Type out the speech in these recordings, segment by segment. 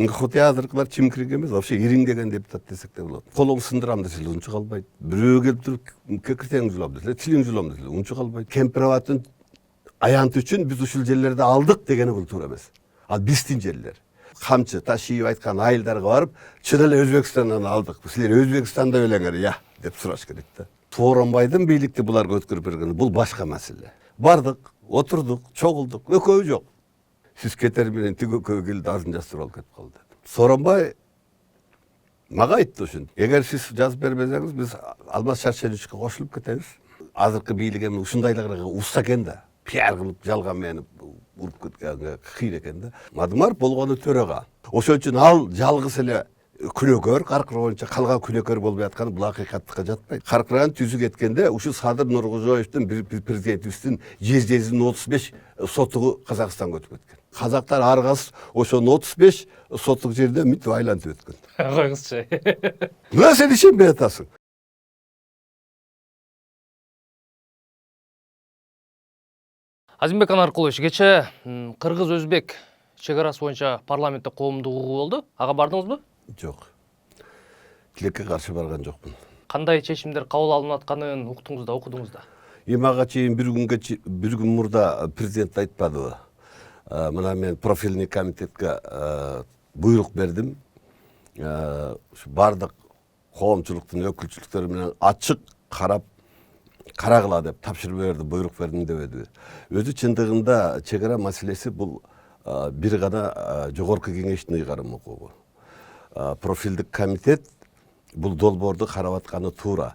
Хотеатркылар чимкирик эмес, вообще ириңдеген депутат десек де болот. Колуң сындырам десе унчу калбайт. Бирөө келип туруп кекиртең жулам десе, тилиң жулам десе, унчу калбайт. Кемпирабадтын аянты үчүн биз ушул жерлерди алдык дегени бул туура эмес. Ал биздин жерлер. Камчы, Ташиев айткан айылдарга барып, чын эле Өзбекстандан алдык. Силер Өзбекстанда белеңер, я, деп сураш керек да. Сооронбайдын бийликти буларга өткөрүп бергени бул башка маселе. Бардык, отурдук, чогулдук, экөө жок. Сиз кетер менен тиги экөө келди, азын жастырып алып кетип калды. Сооронбай мага айтты ушинтип. Эгер сиз жазып бербесеңиз, биз Алмаз Шаршеновичке кошулуп кетебиз. Азыркы бийлик эми ушундайларга уста экен да. Пиар кылып, жалган менен уруп кеткенге кыйын экен да. Мадымаров болгону төрага. Ошон үчүн ал жалгыз эле күнөөкөр, Каркыр боюнча калган күнөөкөр болбой атканы бул акыйкаттыкка жатпайт. Каркырган түзү кеткенде ушу Садыр Нуркожоевдун президентибиздин жездесинин 35 сотугу Казакстанга өтүп кеткен. Казактар аргасы ошонун 35 соттук жерден мынтип айлантып өткөн. Койгузчу. Мына сен ишенбей атасың. Азимбек Анаркулович, кече кыргыз-өзбек чек-арасы боюнча парламентте коомдук угуу болду. Ага бардыңызбы? Жок. Тилекке каршы барган жокмун. Кандай чечимдер кабыл алынып атканын уктуңуз да, окудуңуз да? Мага чейин бир күн мурда президент айтпадыбы? Мына мен профильный комитетке буйрук бердим. Бардык коомчулуктун өкүлчүлүктөрү менен ачык карагыла деп тапшырып берди, буйрук бердим дебеди. Өзү чындыгында чек-ара маселеси бул бир гана жогорку кеңештин ыйгарым укугу. Профилдик комитет бул долбоорду карап атканы туура.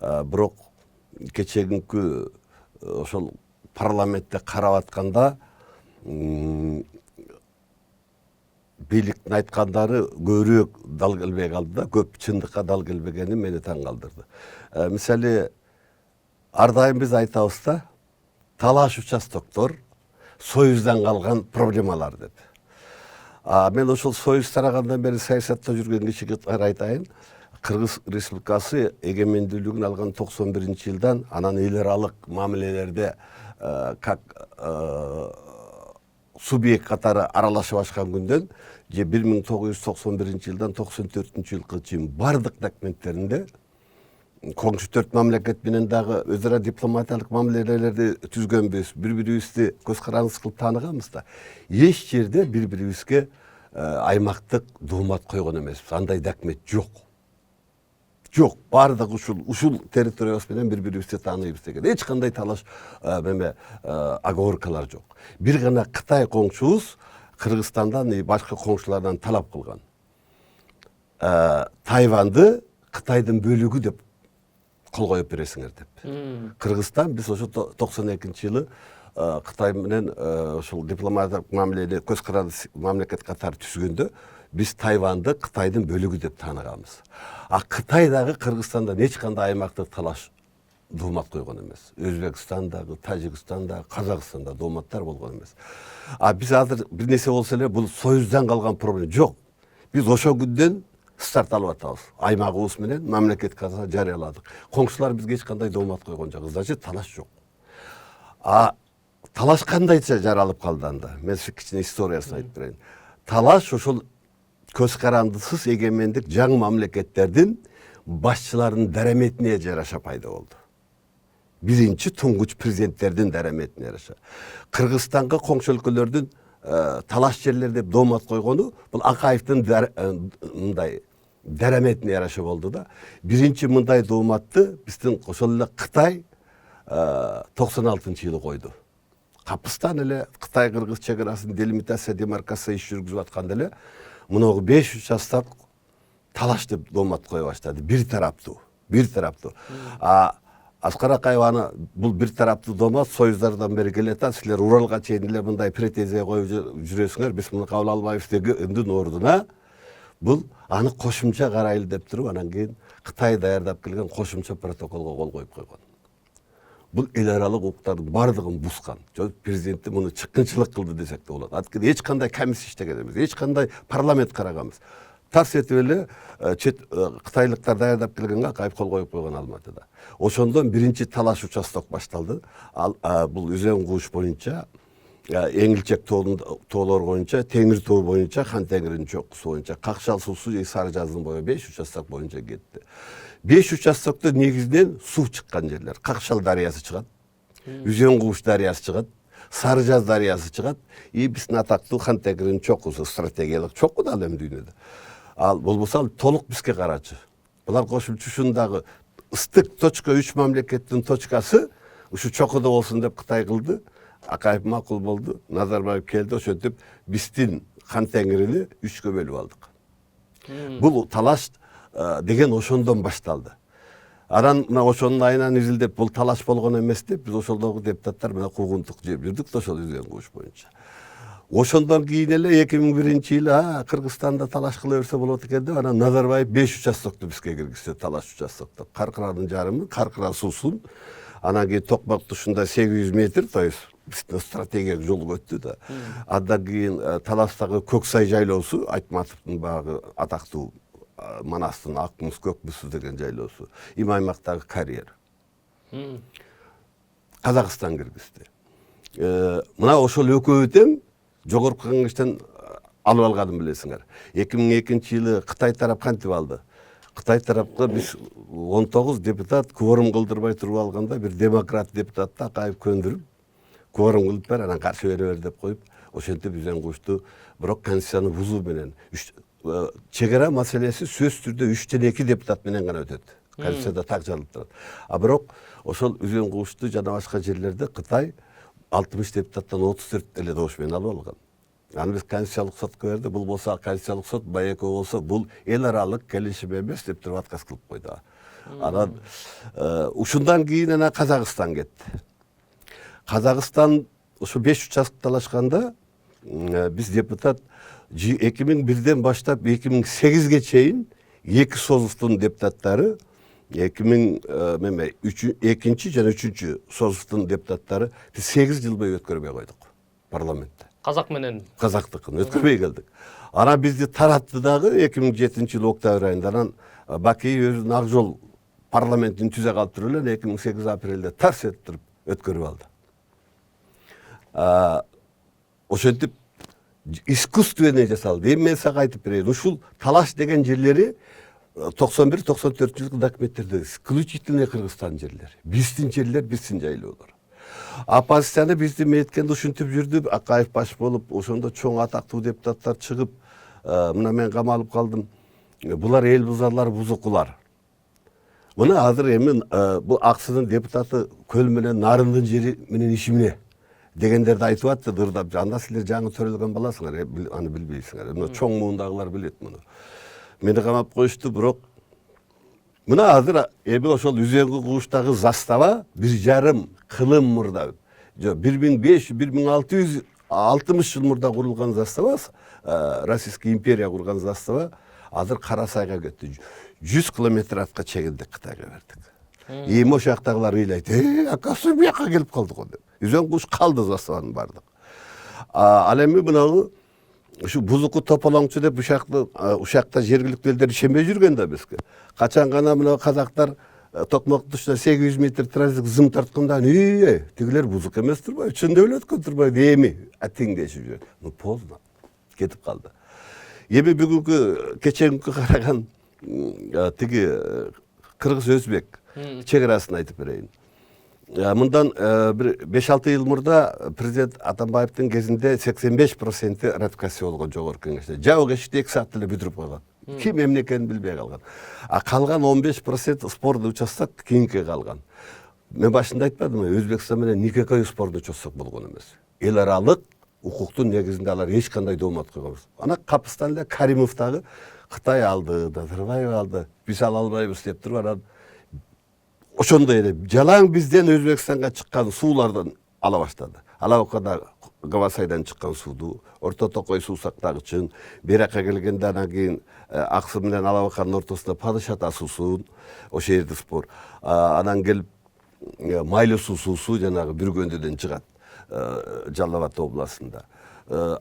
Бирок кечегинки ошол парламентте карап атканда бийликтин айткандары көбүрөөк дал келбей калды да, көп чындыкка дал келбегени мени таң калтырды. Мисалы, ар дайым биз айтабыз да, талаш участоктор Союздан калган проблемалар деп. Мен ошол Союз тарагандан бери саясатта жүргөн кишиге айтайын, Кыргыз Республикасы эгемендүүлүгүн алган 91-жылдан анан эл аралык мамилелерде как субъект катары аралаша башкан күндөн 1991-жылдан 94-жылга чейин бардык документтеринде коңшу төрт мамлекет менен дагы өз ара дипломатиялык мамилелерди түзгөнбүз, бири-бирибизди көз карандыз кылып тааныганбыз да. Эч жерде бири-бирибизге аймактык доомат койгон эмеспиз. Андай документ жок. Жок, бардык ушул территориябыз менен бири-бирибизди тааныйбыз деген. Эч кандай талаш оговоркалар жок. Бир гана Кытай коңшубуз Кыргызстандан и башка коңшулардан талап кылган. Тайванды Кытайдын бөлүгү деп кол коюп бересиңер деп. Кыргызстан биз ошо 92-жылы Кытай менен ошол дипломатиялык мамилени көз карандыз мамлекет катары түзгөндө биз Тайванды Кытайдын бөлүгү деп тааныганбыз. Кытай дагы Кыргызстандан эч кандай аймактык талаш доомат койгон эмес. Өзбекстандагы, Тажикстандагы, Казакстанда дооматтар болгон эмес. Биз азыр бир нерсе болсо эле бул Союздан калган проблема жок. Биз ошол күндөн старт алып атабыз. Аймагыбыз менен мамлекет каза жарыяладык. Коңшулар бизге эч кандай доомат койгон жок. Значит, талаш жок. Талаш кандайча жаралып калды анда? Мен сизге кичине историясын айтып берейин. Талаш ошол көз карандысыз эгемендик жаңы мамлекеттердин башчыларынын дараметине жараша пайда болду. Биринчи туңгуч президенттердин дараметине жараша. Кыргызстанга коңшу өлкөлөрдүн талаш жерлер деп доомат койгону бул Акаевдин мындай дараметине жараша болду да. Биринчи мындай дооматты биздин ошол эле Кытай 96-жылы койду. Капыстан эле Кытай-Кыргыз чек-арасын делимитация, демаркация иш жүргүзүп атканда эле муногу 5 участок талаш деп доомат кое баштады. Бир тараптуу. Аскар Акаев бул бир тараптуу доомат Союздардан бери келет, силер Уралга чейин эле мындай претензия коюп жүрөсүңөр, биз муну кабыл албайбыз дегендин ордуна бул аны кошумча карайлы деп туруп, анан кийин Кытай даярдап келген кошумча протоколго кол коюп койгон. Бул эл аралык укуктардын бардыгын бузган. Президенти муну чыккынчылык кылды десек да болот. Анткени эч кандай комиссия иштеген эмес, эч кандай парламент караганбыз. Тарс этип эле кытайлыктар даярдап келгенге Акаев кол коюп койгон Алматыда. Ошондон биринчи талаш участок башталды. Бул өзөн кууш боюнча Эңилчек тоолор боюнча, Теңир тоо боюнча, Хан Теңиринин чокусу боюнча, Какшал суусу Сары Жаздын бою 5 участок боюнча кетти. 5 участокто негизинен суу чыккан жерлер. Какшал дарыясы чыгат, Үзөн Кууш дарыясы чыгат, Сары Жаз дарыясы чыгат, биздин атактуу Хан Теңиринин чокусу, стратегиялык чокку да ал эми дүйнөдө. Ал болбосо толук бизге карачы. Булар кошумча ушундагы ыстык точка 3 мамлекеттин точкасы ушу чокуда болсун деп Кытай кылды. Акаев макул болду, Назарбаев келди, ошентип биздин Хан Теңирини 3кө бөлүп алдык. Бул талаш деген ошондон башталды. Анан мына ошонун айынан изилдеп бул талаш болгон эмес деп биз ошолдогу депутаттар менен куугунтук жеп жүрдүк да ошол Үзөн Кууш боюнча. Ошондон кийин эле 2001-жылы Кыргызстанда талаш кыла берсе болот экен деп анан Назарбаев 5 участокту бизге киргизди, талаш участокту. Каркыранын жарымы, Каркыра суусун, анан кийин Токмок тушунда 800 метр, то есть биздин стратегиялык жол өттү да. Андан кийин Таластагы Көксай жайлоосу, Айтматовдун багы атактуу Манастын Ак муз, Көк муз деген жайлоосу, Имаймактагы карьер. Казакстан киргизди. Мына ошол экөө тең жогорку кеңештен алып алганын билесиңер. 2002-жылы Кытай тарап кантип алды? Кытай тарапта биз 19 депутат кворум кылдырбай туруп алганда бир демократ депутатты Акаев көндүрүп, кворум кылып бер, анан каршы бере бер деп коюп, ошентип Үзөн Куушту бирок конституцияны бузуу менен чегара маселеси сөзсүз түрдө 3-2 депутат менен гана өтөт. Конституцияда так жазылып турат. Бирок ошол Үзөн Куушту жана башка жерлерде Кытай 60 депутаттан 34 эле добуш менен алып алган. Аны биз конституциялык сотко берди. Бул болсо конституциялык сот байекөө болсо бул эл аралык келишим эмес деп туруп отказ кылып койду. Анан ушундан кийин ана Казакстан кетти. Казакстан ушу 5 участок талашканда биз депутат 2001-ден баштап 2008-ге чейин 2 созуктун депутаттары 2002 жана 3 созуктун депутаттары 8 жыл бою өткөрбөй койдук парламентте. Казак менен Казактыкын өткөрбөй келдик. Анан бизди таратты дагы 2007-жылы октябрь айында. Анан Бакиев өзүнүн Ак жол парламентин түзө калып туруп эле 2008 апрелде тарс этип өткөрүп алды. Ошентип искусственный жасалды. Эми мен сага айтып берейин. Ушул талаш деген жерлери 91-94 жылкы документтерде исключительно Кыргызстан жерлери. Биздин жерлер, биздин жайлоолор. Оппозицияны бизди меткенде ушинтип жүрдү. Акаев баш болуп, ошондо чоң атактуу депутаттар чыгып, мына мен камалып калдым. Булар эл бузарлар, бузукулар. Мына азыр эми бул Аксынын депутаты Көл менен Нарындын жери менен ишимине дегендерди айтып атты, дырдап. Анда силер жаңы төрөлгөн баласыңар, аны билбейсиңер. Мына чоң муундагылар билет муну. Мени камап коюшту, бирок мына азыр эми ошол Үзөн Кууштагы застава 1,5 кылым мурда, 1500-1660 жыл мурда курулган застава, Российская империя курган застава азыр Карасайга кетти. 100 километр атка чегилдик, Кытайга бердик. Эми ошол жактагылар ыйлайт, акасы бияка келип калдык го деп. Үзөн Кууш калды заставанын бардык. Ал эми мынагы ушу бузуку тополоңчу деп ушакта жергиликтүү элдер ишенбей жүргөн да бизге. Качан гана мына казактар Токмок тушуна 800 метр транзит зым тартканда, тигилер бузук эмес турбайбы, чындап эле өткөн турбайбы, эми теңдешип жүрөт. Поздно. Кетип калды. Эми бүгүнкү кеченгү караган тиги кыргыз өзбек чегарасын айтып берейин. Мындан бир 5-6 жыл мурда президент Атамбаевдин кезинде 85% ратификация болгон жогорку кеңеште. Жабык эшикти 2 саатта эле бүтүрүп койгон. Ким эмне экенин билбей калган. Калган 15% спорный участок кийинке калган. Мен башында айтпадымбы, Өзбекстан менен никакой спорный участок болгон эмес. Эл аралык укуктун негизинде алар эч кандай доомат койгон эмес. Ана Капыстан эле Каримовдагы Кытай алды, Назарбаев алды, биз ала албайбыз деп туруп анан ошондой эле жалаң бизден Өзбекстанга чыккан суулардан ала баштады. Алабакада Гавасайдан чыккан сууду, Орто Токой суусактагы чын, Беракка келгенде анан кийин Аксы менен Алабаканын ортосунда Падыша суусун, ошол жерде спор. Анан келип Майлы суусу жанагы Бүргөндүдөн чыгат, Жалал Абад областында.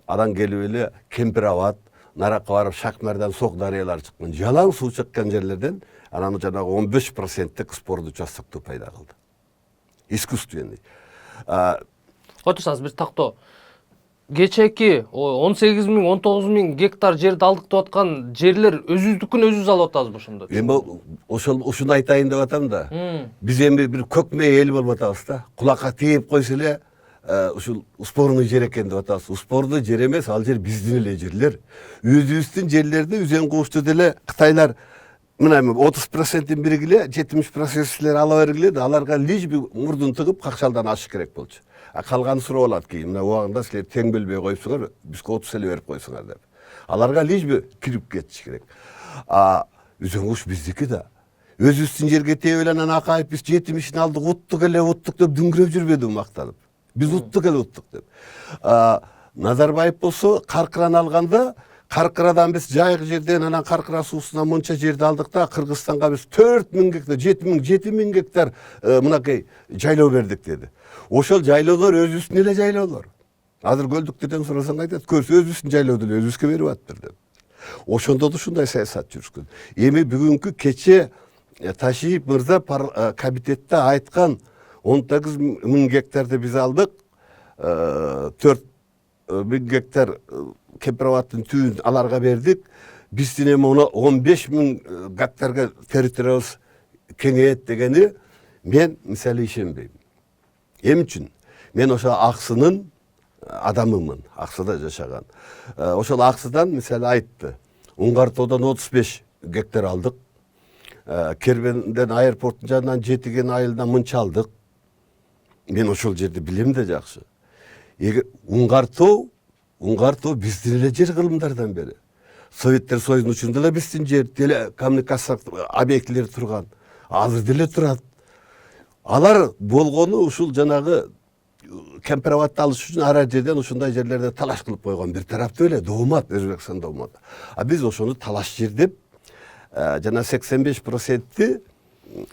Анан келип эле Кемпирабад, Наракка барып Шакмардан Сок дарыялары чыккан. Жалаң суу чыккан жерлерден анан жанагы 15%-тик спордуу участокту пайда кылды. Искусственный. Отурсаңыз бир тактоо. кечээки 18.000 19.000 гектар жерди алдык деп аткан жерлер өзүбүздүкүн өзүбүз алып атабызбы ошондо? Эми ушуну айтайын деп атам да. Биз эми бир көкмей эл болуп атабыз да. Кулакка тийип койсо эле ушул спорный жер экен деп атабыз. Спорный жер эмес, ал жер биздин эле жерлер. Өзүбүздүн жерлерди үзен куушту деле Кытайлар мына 30%-ин биргиле 70% силер ала бергиле да, аларга лишь би мурдун тыгып какшалдан ашыш керек болчу. Калганы сурап алат кийин. Мына убагында силер тең бөлбөй коюпсуңар, бизге 30 эле берип койсуңар деп. Аларга лишь би кирип кетиш керек. Үзен куш биздики да. Өзүбүздүн жерге тээп эле анан акайып биз 70-ин алдык, уттук деп дүңгүрөп жүрбөдү мактанып. Биз уттук деп. Назарбаев болсо Каркыраны алганда, Каркырадан biz жайык жерден анан Каркыра суусунан мынча жерди алдык да, Кыргызстанга biz 4000 гектар, 7000 гектар мынакей жайлоо бердик деди. Ошол жайлоолор өзүбүздүн эле жайлоолор. Азыр көлдүктөрдөн сурасаң айтат, көрсө өзүбүздүн жайлооду эле өзүбүзгө берип атыптыр деп. Ошондо да ушундай саясат жүрүшкөн. Эми бүгүнкү кече Ташиев мырза комитетте айткан 18.000 гектарды биз алдык, 4000 гектар Кемпироваттын түбүн аларга бердик. Биздин эми 15.000 гектарга территориябыз кеңейет дегени мен мисалы ишенбейм. Эмне үчүн? Мен ошо Аксынын адамымын, Аксыда жашаган. Ошол Аксыдан мисалы айтты. Уңгартоодон 35 гектар алдык. Кербенден аэропорттун жанынан Жетиген айылынан мынча алдык. Мен ошол жерди билем да жакшы. Уңгартоо биздин эле жер кылымдардан бери. Советтер Союзунун учурунда эле биздин жер, телекоммуникация объектилери турган. Азыр деле турат. Алар болгону ушул жанагы Кемпироватты алыш үчүн ара жерден ушундай жерлерде талаш кылып койгон. Бир тараптуу эле доомат, Өзбекстан доомат. Биз ошону талаш жер деп жана 85%-ти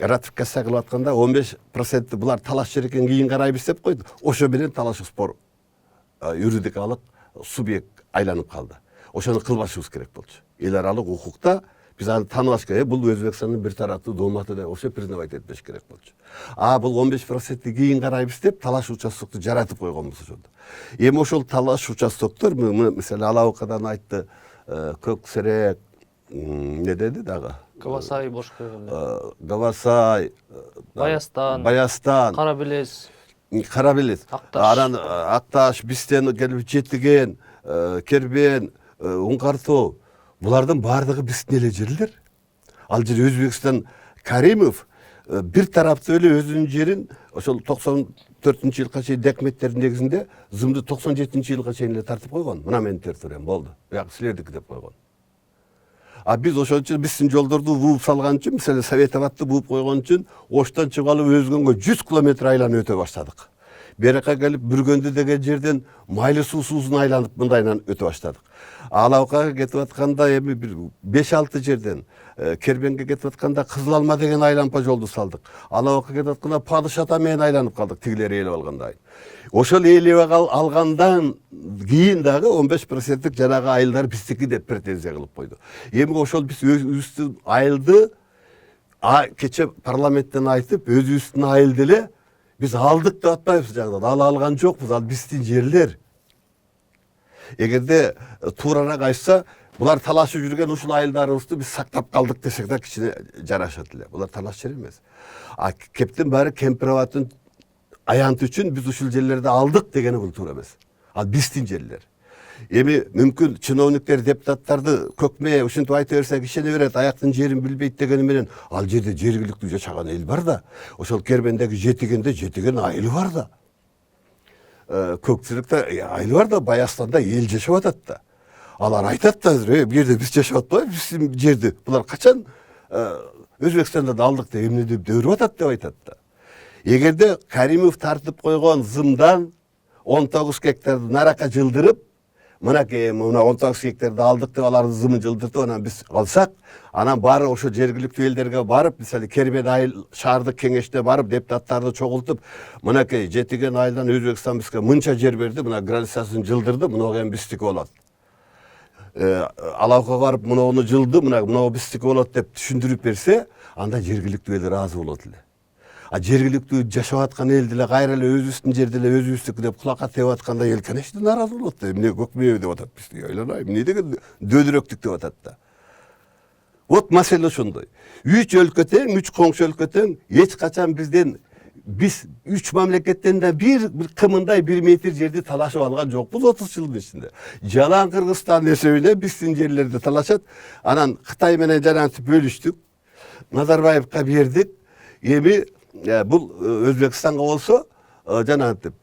ратификация кылып атканда 15%-ти булар талаш жер экен кийин карайбыз деп койду. Ошо менен талаш спор юридикалык субъект айланып калды. Ошону кылбашыбыз керек болчу. Эл аралык укукта биз аны тааныбаш керек. Бул Өзбекстандын бир тараптуу дооматы деп ошо признавать этпеш керек болчу. Бул 15%-ти кийин карайбыз деп талаш участокту жаратып койгонбуз ошондо. Эми ошол талаш участоктор, мисалы Алаукадан айтты, Көксерек, не деди дагы? Кабасай, Бошкөр, Гавасай, Баястан, Карабелес, Акташ, бизден келип Жетиген, Кербен, Уңгартоо, булардын баардыгы биздин эле жерлер. Ал жер Өзбекстан. Каримов бир тараптуу эле өзүнүн жерин ошол 94-жылга чейин документтердин негизинде зымды 97-жылга чейин эле тартып койгон. Мына менин территориям болду. Бияк силердики деп койгон. Биз ошон үчүн биздин жолдорду бууп салган үчүн, мисалы Советоватты бууп койгон үчүн Оштон чыгып алып Өзгөнгө 100 километр айланып өтө баштадык. Берека келип Бүргөндү деген жерден Майлы суусун айланып мындайынан өтө баштадык. Алаукага кетип атканда эми бир 5-6 жерден Кербенге кетип атканда Кызыл Алма деген айланпа жолду салдык. Алаука кетип атканда Падыш ата менен айланып калдык, тигилер ээлеп алгандай. Ошол ээлеп алгандан кийин дагы 15%-тик жанагы айылдар биздики деп претензия кылып койду. Эми ошол биз өзүбүздүн айылды кече парламенттен айтып, өзүбүздүн айылды эле биз алдык деп атпайбыз жагдада. Ала алган жокпуз, ал биздин жерлер. Эгерде туурараак айтса, булар талашып жүргөн ушул айылдарыбызды биз сактап калдык десек да кичине жарашат эле. Булар талаш жер эмес. Кептин баары Кемпироваттын аянты үчүн биз ушул жерлерди алдык дегени бул туура эмес. Ал биздин жерлер. Эми мүмкүн чиновниктер, депутаттарды көкмей ушинтип айта берсек ишене берет, аяктын жерин билбейт дегени менен ал жерде жергиликтүү жашаган эл бар да. Ошол Кербендеги Жетиген айылы бар да. Көксеректе айылы бар да, Баястанда эл жашап атат да. Алар айтат да, бу жерде биз жашап атпайбыз, биздин жерди. Булар качан Өзбекстандан алдык деп эмне деп өрүп атат деп айтат да. Эгерде Каримов тартып койгон зымдан 19 гектарды нарака жылдырып, мынакей мына 19 гектарды алдык деп алардын зымын жылдыртып анан биз алсак, анан баары ошо жергиликтүү элдерге барып, мисалы Кербен айыл шаардык кеңеште барып, депутаттарды чогултуп, мынакей Жетиген айылдан Өзбекстан бизге мынча жер берди, мына границасын жылдырды, муну эми биздики болот. Алаука барып муну жылды, мына биздики болот деп түшүндүрүп берсе, анда жергиликтүү эл ыраазы болот эле. Жергиликтүү жашап аткан эл деле кайра эле өзүбүздүн жерде эле өзүбүздүкү деп кулакка тееп атканда эл конечно нааразы болот да. Эмне көкмөбү деп атат бизди, ойлонайм. Эмне деген дөдөрөктүк деп атат да. Вот маселе ошондой. 3 өлкө тең, 3 коңшу өлкө тең, эч качан биз 3 мамлекеттен да бир кымындай 1 метр жерди талашып алган жокпуз 30 жылдын ичинде. Жалаң Кыргызстан эсебине биздин жерлерди талашат. Анан Кытай менен жанагынтип бөлүштүк. Назарбаевка бердик. Эми бул Өзбекстанга болсо жанагынтип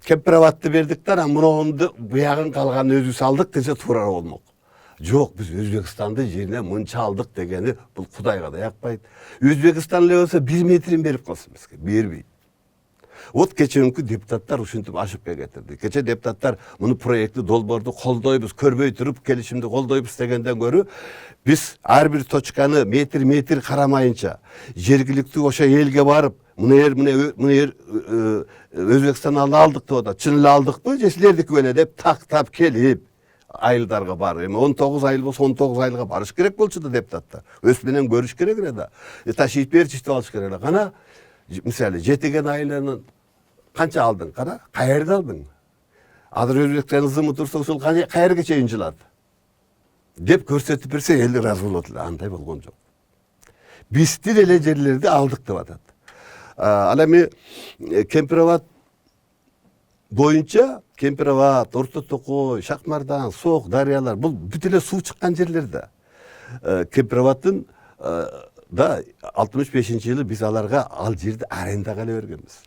Кемпирабадты бердик да, анан муну буягын калганын өзүбүз алдык десе туура болмок. Жок, биз Өзбекстандын жерине мынча алдык дегени бул Кудайга да якпайт. Өзбекстан эле болсо 1 метрин берип калсын бизге, бербейт. Вот кечеүнкү депутаттар ушинтип ашып кетирди. Кече депутаттар муну проектти долбоорду колдойбуз, көрбөй туруп келишимди колдойбуз дегенден көрү биз ар бир точканы метр карамайынча жергиликтүү ошо элге барып муну Өзбекстандан алдык деп атат. Чын эле алдыкпы же силердики беле деп тактап келип айылдарга бар. Эми 19 айыл болсо 19 айылга барыш керек болчу да депутаттар. Өз менен көрүш керек эле да. Ташип берчип алыш керек эле. Кана мисалы жетеген айылынын канча алдың, кара? Каерде алдың? Азыр Өзбекстан ызымы турса ошол каерге чейин жылат. Деп көрсөтүп берсе эл ыраазы болот эле. Андай болгон жок. Биздин эле жерлерди алдык деп атат. Ал эми Кемпирабад боюнча Кемпирабад, Орто Токой, Шакмардан, Сок, дарыялар бул бүт эле суу чыккан жерлер да. Кемпирабадтын да 65-жылы биз аларга ал жерди арендага эле бергенбиз.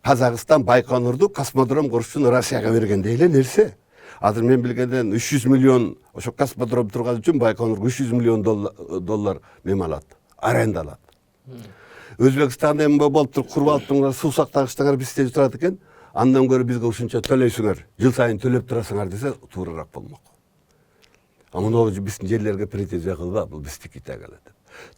Казакстан Байконурду космодром куруш үчүн Россияга бергендей эле нерсе. Азыр мен билгенден 300 миллион ошо космодром турган үчүн Байконурга 300 миллион доллар мем алат, аренда алат. Өзбекстанда эми болуп туруп куруп алып туруңар, суу сактагычтаңар бизде турат экен. Андан көрө бизге ушунча төлөйсүңөр, жыл сайын төлөп турасыңар десе туурараак болмок. Муну биздин жерлерге претензия кылба, бул биздики тегелет.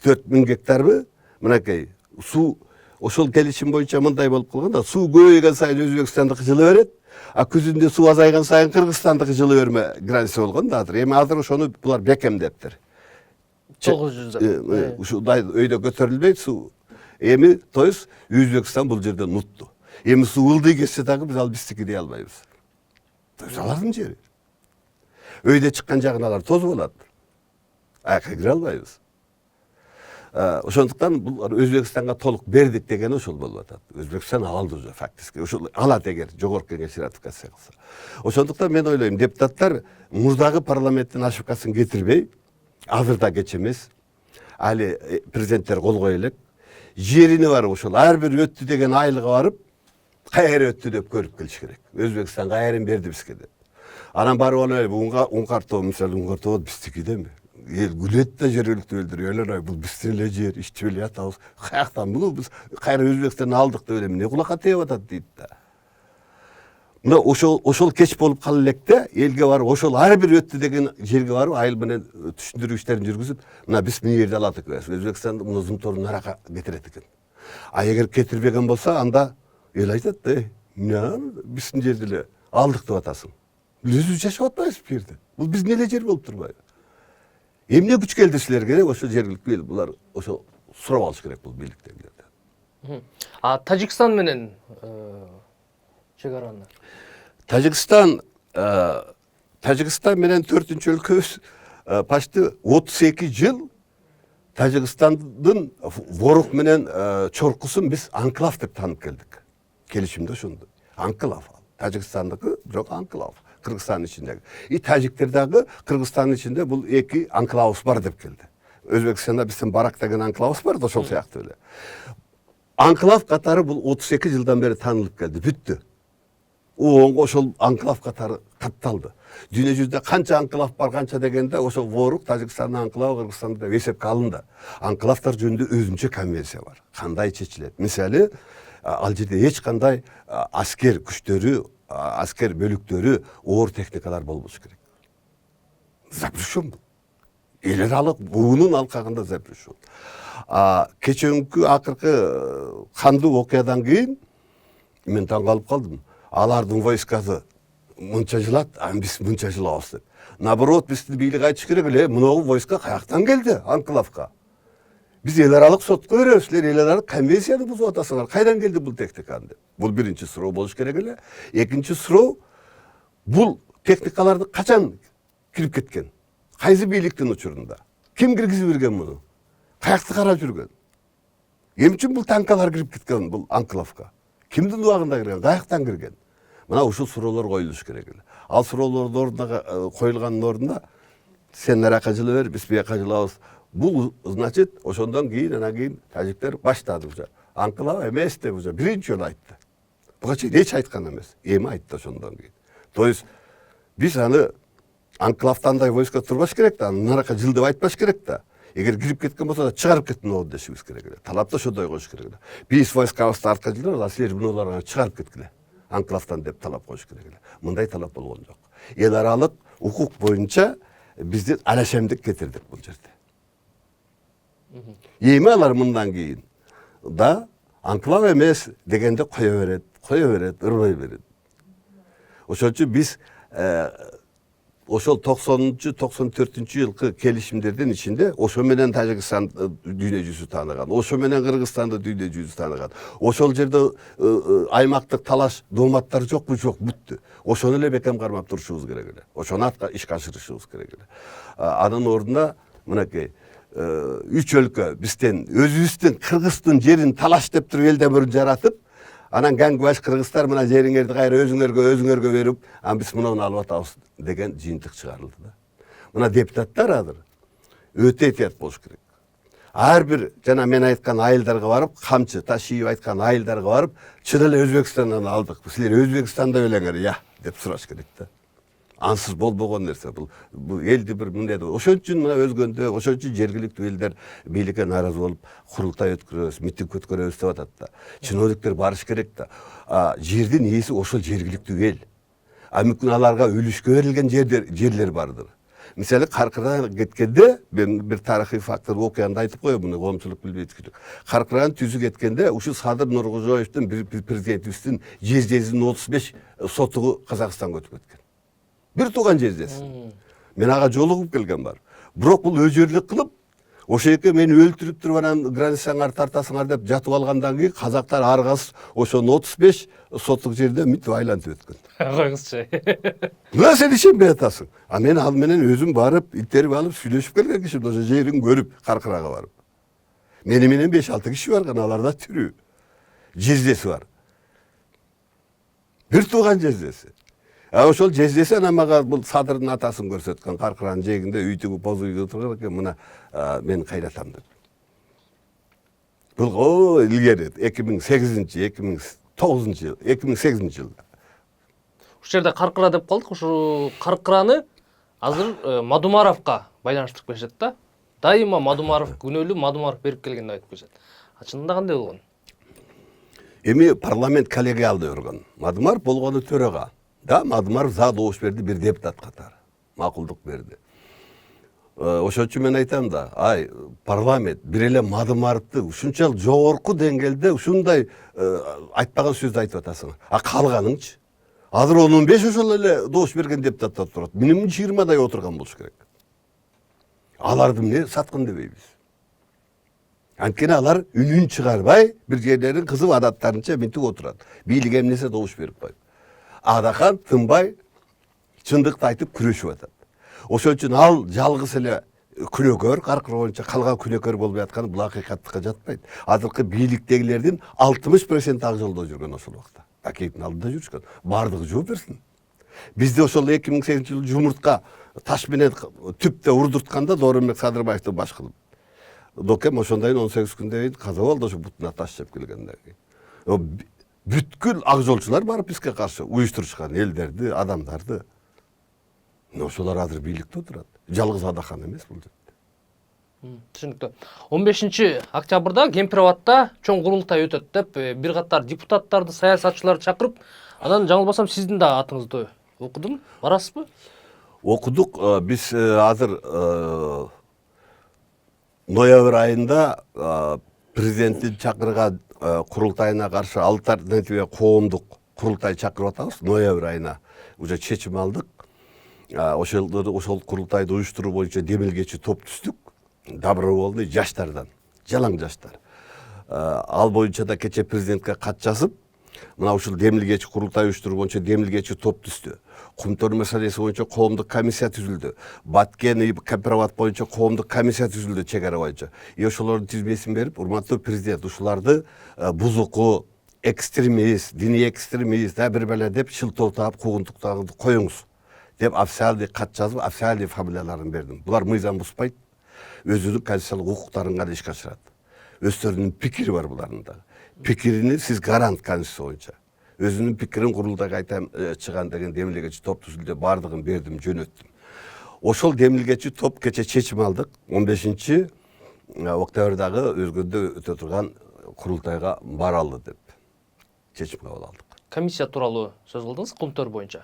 4000 гектарбы? Мынакей суу ошол келишим боюнча мындай болуп калган да, суу көбөйгөн сайын Өзбекстандыкы жылы берет, а күзүндө суу азайган сайын Кыргызстандыкы жылы берме граница болгон да азыр. Эми азыр ошону булар бекемдептир. 900. Ушундай өйдө көтөрүлбөйт суу. Эми то есть Өзбекстан бул жерден нутту. Эми суу ылдый кетсе дагы биз ал биздики дей албайбыз. Алардын жери. Өйдө чыккан жагын алар тозуп алат. Аяка кире албайбыз. Ошондуктан бул Өзбекстанга толук бердик деген ошол болуп атат. Өзбекстан алды уже фактически. Ошол алат эгер жогорку кеңеш ратификация кылса. Ошондуктан мен ойлойм, депутаттар мурдагы парламенттин ошибкасын кетирбей, азыр да кеч эмес, али президенттер кол кое элек, жерине барып ошол ар бир өттү деген айылга барып, кайра өттү деп көрүп келиш керек. Өзбекстан кайрын берди бизге деп. Анан барып алып Уңкартоо, мисалы Уңкартоо биздики деми. Эл күлөт да жергиликтүү элдер, ойлоной, бул биздин эле жер, ичип эле ятабыз. Каяктан муну биз кайра Өзбекстандан алдык деп эле эмне кулакка тээп атат дейт да. Мына ошол кеч болуп кала электе элге барып ошол ар бир өттү деген жерге барып айыл менен түшүндүрүү иштерин жүргүзүп, мына биз мына жерди алат экенбиз. Өзбекстанды муну зымторун нарака кетирет экен. А эгер кетирбеген болсо анда эл айтат да, биздин жерди эле алдык деп атасың. Өзүбүз жашап атпайбыз бу жерде. Бул биздин эле жер болуп турбайбы? Эмне күч келди силерге керек? Ошо жергиликтүү эл булар ошо сурап алыш керек бул бийликтегилерден. А Тажикстан менен чегараны? Тажикстан менен 4-чү өлкөбүз почти 32 жыл Тажикстандын ворук менен чоркусун биз анклав деп таанып келдик. Келишимде ошондой. Анклав. Тажикстандыкы жок анклав. Кыргызстандын ичиндеги. И тажиктер дагы Кыргызстандын ичинде бул эки анклавыбыз бар деп келди. Өзбекстанда биздин Барак деген анклавыбыз бар да ошол сыяктуу эле. Анклав катары бул 32 жылдан бери таанылып келди, бүттү. Ошол анклав катары катталды. Дүйнө жүзүндө канча анклав бар, канча дегенде ошол ворук Тажикстандын анклавы Кыргызстанда деп эсепке алынды. Анклавдар жөнүндө өзүнчө конвенция бар. Кандай чечилет? Мисалы, ал жерде эч кандай аскер күчтөрү, аскер бөлүктөрү, оор техникалар болбош керек. Запрещен бул. Эл аралык буунун алкагында запрещен. Кечөөнкү акыркы кандуу окуядан кийин мен таң калып калдым. Алардын войскасы мынча жылат, биз мынча жылабыз деп. Наоборот, биздин бийлик айтыш керек эле, мынау войска каяктан келди анклавга. Biz el aralык sotко беребиз, силер эл аралык конвенцияны бузуп атасыңар. Кайдан келди бул техника деп. Бул биринчи суроо болуш керек эле. Экинчи суроо, бул техникаларды качан кирип кеткен? Кайсы бийликтин учурунда? Ким киргизип берген муну? Каякты карап жүргөн? Эмне үчүн бул танкалар кирип кеткен бул анклавка? Кимдин убагында кирген? Каяктан кирген? Мына ушул суроолор коюлуш керек эле. Ал суроолордун ордуна коюлгандын ордуна сен аракка жылы бер, биз бияка жылабыз. Бул значит ошондон кийин анан кийин тажиктер баштады уже. Анклав эмес деп уже биринчи жолу айтты. Буга чейин эч айткан эмес. Эми айтты ошондон кийин. То есть биз аны анклавтандай войска турбаш керек да, анын аракка жыл деп айтпаш керек да. Эгер кирип кеткен болсо да чыгарып кеттин болот дешибиз керек эле. Талапты ошондой коюш керек эле. Биз войскабызды артка жылдырабыз, а силер мунуларга чыгарып кеткиле. Анклавтан деп талап коюш керек эле. Мындай талап болгон жок. Эл аралык укук боюнча бизди алашемдик кетирдик бул жерде. Эми алар мындан кийин да анклав эмес дегенде кое берет, ырбай берет. Ошон үчүн биз ошол 90-94-жылкы келишимдердин ичинде ошо менен Тажикстан дүйнө жүзү тааныган, ошо менен Кыргызстанды дүйнө жүзү тааныган. Ошол жерде аймактык талаш дооматтар жокпу? Жок, бүттү. Ошону эле бекем кармап турушубуз керек эле. Ошону ишке ашырышыбыз керек эле. Анын ордуна мынакей 3 өлкө бизден өзүбүздүн Кыргыздын жерин талаш деп туруп эл демирин жаратып, анан гангбаш кыргыздар мына жериңерди кайра өзүңөргө берип, анан биз муну алып атабыз деген жыйынтык чыгарылды да. Мына депутаттар азыр өтө этият болуш керек. Ар бир жана мен айткан айылдарга барып, камчы ташыйып айткан айылдарга барып, чын эле Өзбекстандан алдык. Силер Өзбекстанда белеңер, я деп сураш керек да. Ансыз болбогон нерсе бул элди бир мындай. Ошон үчүн мына өзгөндө, ошон үчүн жергиликтүү элдер бийликке нааразы болуп, курултай өткөрөбүз, митинг өткөрөбүз деп атат да. Чиновниктер барыш керек да. Жердин ээси ошол жергиликтүү эл. Мүмкүн аларга үлүшкө берилген жерлер бардыр. Мисалы Каркыран кеткенде, мен бир тарыхый фактор окуянда айтып коем, муну коомчулук билбейт. Каркыран түзү кеткенде, ушу Садыр Нуркожоевдун бир президентибиздин жездесинин 35 сотугу Казакстанга өтүп кеткен. Бир тууган жездеси. Мен ага жолугуп келген бар. Бирок бул өзөрлүк кылып, ошо эки мени өлтүрүп туруп анан границаңар тартасыңар деп жатып алгандан кийин казактар аргасыз ошонун 35 соттук жерде митип айлантып өткөн. Койгузчу. Мына сен ишенбей атасың. Мен ал менен өзүм барып, итерип алып сүйлөшүп келген киши, ошо жерин көрүп, Каркырага барып. Мени менен 5-6 киши барган, аларда тирүү. Жездеси бар. Бир тууган жездеси. Ошол жездеси анан мага бул Садырдын атасын көрсөткөн, Каркыранын жээгинде үй тигип боз үйдө турган экен, мына мен кайратам деп. Бул илгери 2008 жылда. Ушул жерде Каркыра деп калдык. Ушу Каркыраны азыр Мадумаровго байланыштырып келишет да. Дайыма Мадумаров күнөөлүү, Мадумаров берип келген деп айтып келишет. Чынында кандай болгон? Эми парламент коллегиалдуу өргөн. Мадумаров болгону төрага. Да, Мадумаров за добуш берди, бир депутат катары. Макулдук берди. Ошон үчүн мен айтам да, парламент бир эле Мадумаровду ушунчалык жогорку деңгээлде ушундай айтпаган сөздү айтып атасың. Калганыңчы? Азыр 15 ошол эле добуш берген депутаттар турат. Минимум 20дай отурган болуш керек. Аларды эмне саткын дебейбиз. Анткени алар үнүн чыгарбай, бир жерлерин кызып адаттарынча мынтип отурат. Бийлик эмнесе добуш берип коюп. Адахан тынбай чындыкты айтып күрөшүп атат. Ошон үчүн ал жалгыз эле күнөөкөр, Каркыра боюнча калган күнөөкөр болбой атканы бул акыйкаттыкка жатпайт. Азыркы бийликтегилердин 60% ак жолдо жүргөн ошол убакта. Акейдин алдында жүрүшкөн. Бардыгы жооп берсин. Бизде ошол 2008-жылы жумуртка таш менен түптө урдуртканда Дооронбек Садырбаевди баш кылып. Докем ошондойн 18 күндөн кийин каза болду, ошо бутуна таш жеп келгенден кийин. Бүткүл ак жолчулар барып бизге каршы уюштурушкан элдерди, адамдарды. Ошолар азыр бийликте отурат. Жалгыз Адахан эмес бул жерде. Түшүнүктүү. 15-октябрда Кемпирабадта чоң курултай өтөт деп бир катар депутаттарды, саясатчыларды чакырып, анан жаңылбасам сиздин да атыңызды окудум. Барасызбы? Окудук. Биз азыр ноябрь айында президенттин чакырган курултайына каршы альтернатива коомдук курултай чакырып атабыз. Ноябрь айына уже чечим алдык. Ошол курултайды уюштуруу боюнча демилгечи топ түздүк. Добровольный жаштардан. жалаң жаштар. Ал боюнча да кече президентке кат жазып, мына ушул демилгечи курултай уюштуруу боюнча демилгечи топ түздү. Кумтөр маселеси боюнча коомдук комиссия түзүлдү. Баткен Кемпироват боюнча коомдук комиссия түзүлдү чек ара боюнча. Ошолордун тизмесин берип, урматтуу президент, ушуларды бузуку, экстремист, диний экстремист, бир беле деп шылтоо таап куугунтуктарды коюңуз деп официалдый кат жазып, официалдый фамилияларын бердим. Булар мыйзам бузбайт, өзүнүн конституциялык укуктарын гана ишке ашырат. Өздөрүнүн пикири бар булардын да. Пикирини сиз гарант конституция боюнча. Өзүнүн пикирин курултайга айтам чыган деген демилгечи топ түзүлдү, бардыгын бердим, жөнөттүм. Ошол демилгечи топ кече чечим алдык. 15 октябрдагы өзгөндө өтө турган курултайга баралы деп чечим кабыл алдык. Комиссия тууралуу сөз кылдыңыз, Кумтөр боюнча.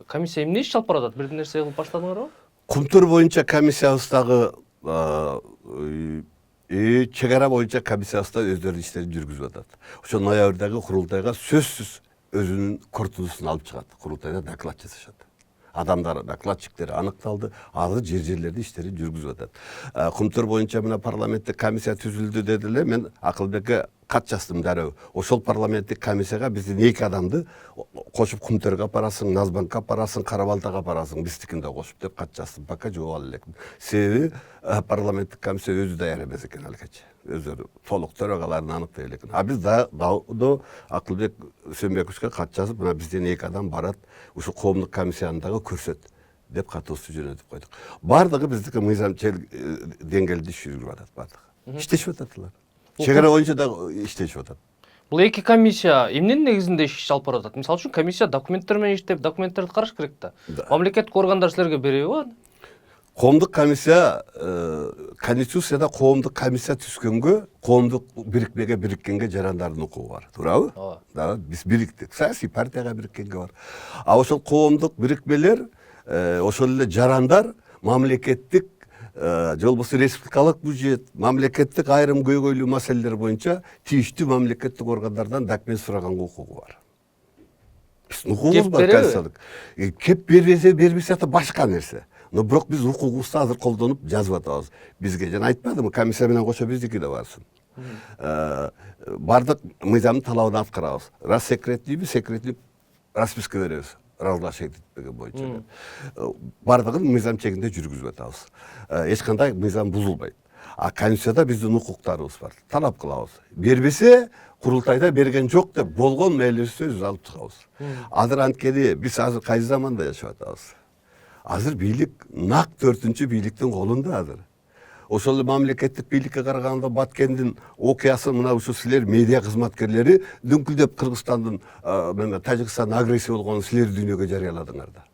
Комиссия эмне иш алып баратат? Бир нерсе кылып баштадыңарбы? Кумтөр боюнча комиссиябыздагы чек ара боюнча комиссиясында өздөрүнүн иштерин жүргүзүп атат. Ошо ноябрдагы курултайга сөзсүз өзүнүн корутундусун алып чыгат. Курултайда доклад жасашат. Адамдар, докладчиктер аныкталды, азыр жер-жерлерде иштерин жүргүзүп атат. Кумтөр боюнча мына парламенттик комиссия түзүлдү деди эле, мен Акылбекке кат жаздым дароо. Ошол парламенттик комиссияга биздин 2 адамды кошуп Кумтөргө апарасың, Назбанкка апарасың, Карабалтага апарасың, биздикин да кошуп деп кат жаздым. Пока жооп ала элекмин. Себеби парламенттик комиссия өзү даяр эмес экен алкече. Өздөрү толук төрагаларын аныктай элекин. А биз да Акылбек Сөмбековичке кат жазып, мына бизден 2 адам барат, ушу коомдук комиссияны дагы көрсөт деп катыбызды жөнөтүп койдук. Бардыгы биздики мыйзам деңгээлде иш жүрүп атат бардыгы. Иштешип атат алар. Чек ара боюнча да иштешип атат. Бул 2 комиссия эмненин негизинде иш алып баратат? Мисалы үчүн комиссия документтер менен иштеп, документтерди караш керек да. Мамлекеттик органдар силерге береби? Коомдук комиссия, Конституцияда коомдук комиссия түзгөнгө, коомдук бириккенге жарандардын укугу бар. Туурабы? Да, биз бириктик. Саясий партияга бириккенге бар. А ошол коомдук бирикмелер, ошол эле жарандар мамлекеттик же болбосо республикалык бюджет, мамлекеттик айрым көйгөйлүү маселелер боюнча тийиштүү мамлекеттик органдардан документ сураганга укугу бар. Биздин укугубуз бар конституциялык. Кеп бербесе да башка нерсе. Но бирок биз укугубузду азыр колдонуп жазып атабыз. Бизге жана айтпадымбы, комиссия менен кошо биздики да барсын. Бардык мыйзамдын талабын аткарабыз. Раз секретныйбы, секретный расписка беребиз. Разглашение этпеген боюнча. Бардыгын мыйзам чегинде жүргүзүп атабыз. Эч кандай мыйзам бузулбайт. А конституцияда биздин укуктарыбыз бар. Талап кылабыз. Бербесе курултайда берген жок деп болгон мээлибизди өзүбүз алып чыгабыз. Азыр анткени биз азыр кайсы заманда жашап атабыз? Азыр бийлик нак 4-чү бийликтин колунда азыр. Ошол эле мамлекеттик бийликке караганда Баткендин окуясы мына ушу силер медиа кызматкерлери дүңкүлдөп Кыргызстандын менен Тажикстандын агрессия болгонун силер дүйнөгө жарыяладыңар да.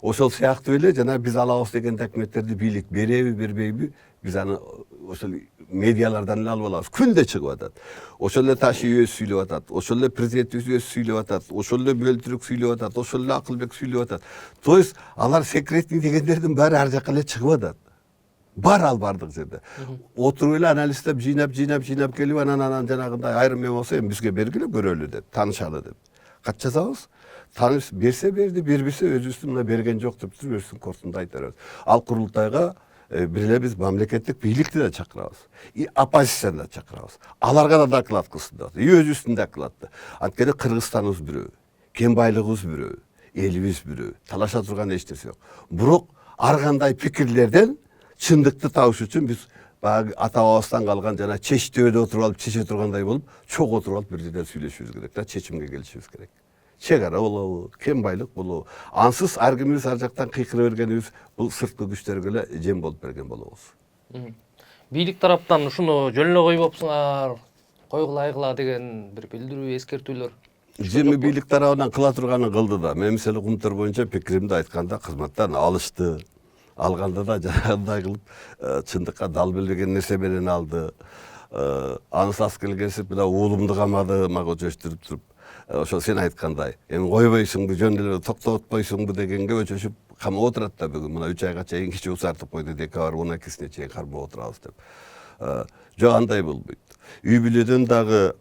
Ошол сыяктуу эле жана биз алабыз деген документтерди бийлик береби, бербейби, биз аны ошол медиалардан эле алып алабыз. Күндө чыгып атат. Ошол эле Таши өзү сүйлөп атат, ошол эле президентибиз өзү сүйлөп атат, ошол эле Бөлтүрүк сүйлөп атат, ошол эле Акылбек сүйлөп атат. То есть алар секретный дегендердин баары ар жака эле чыгып атат. Бар ал бардык жерде. Отуруп эле анализдеп, жыйнап келип анан жанагындай айрым эме болсо эми бизге бергиле көрөлү деп, таанышалы деп. Кат жазабыз. Таныш берсе берди, бербесе өзүбүздүн мына берген жок деп туруп өзүбүздүн кортунда айта беребиз. Ал курултайга бир эле биз мамлекеттик бийликти да чакырабыз. И оппозицияны да чакырабыз. Аларга да доклад кылсын деп. И өзүбүздүн докладты. Анткени Кыргызстаныбыз бирөө, кен байлыгыбыз бирөө, элибиз бирөө. Талаша турган эч нерсе жок. Бирок ар кандай пикирлерден чындыкты табыш үчүн биз баягы ата бабабыздан калган жана чечтөөдө отуруп алып чече тургандай болуп, чок отуруп алып бир жерде сүйлөшүбүз керек да, чечимге келишибиз керек. Чек ара болобу, кен байлык болобу. Ансыз ар кимибиз ар жактан кыйкыра бергенибиз бул сырткы күчтөргө эле жем болуп берген болобуз. Бийлик тараптан ушуну жөн эле койбопсуңар, койгула деген бир билдирүү, эскертүүлөр. Жеми бийлик тарабынан кыла турганын кылды да. Мен мисалы Кумтөр боюнча пикиримди айтканда кызматтан алышты. Алганда да жанагындай кылып чындыкка дал билбеген нерсе менен алды. Анысы аз келгенсип мына уулумду камады, мага өчөштүрүп туруп. Ошо сен айткандай, эми койбойсуңбу, жөн эле токтотпойсуңбу дегенге өчөшүп камап отурат да бүгүн. Мына 3 айга чейин кичи узартып койду, декабрь 12-сине чейин кармап отурабыз деп. Жок, андай болбойт. Үй бүлөдөн дагы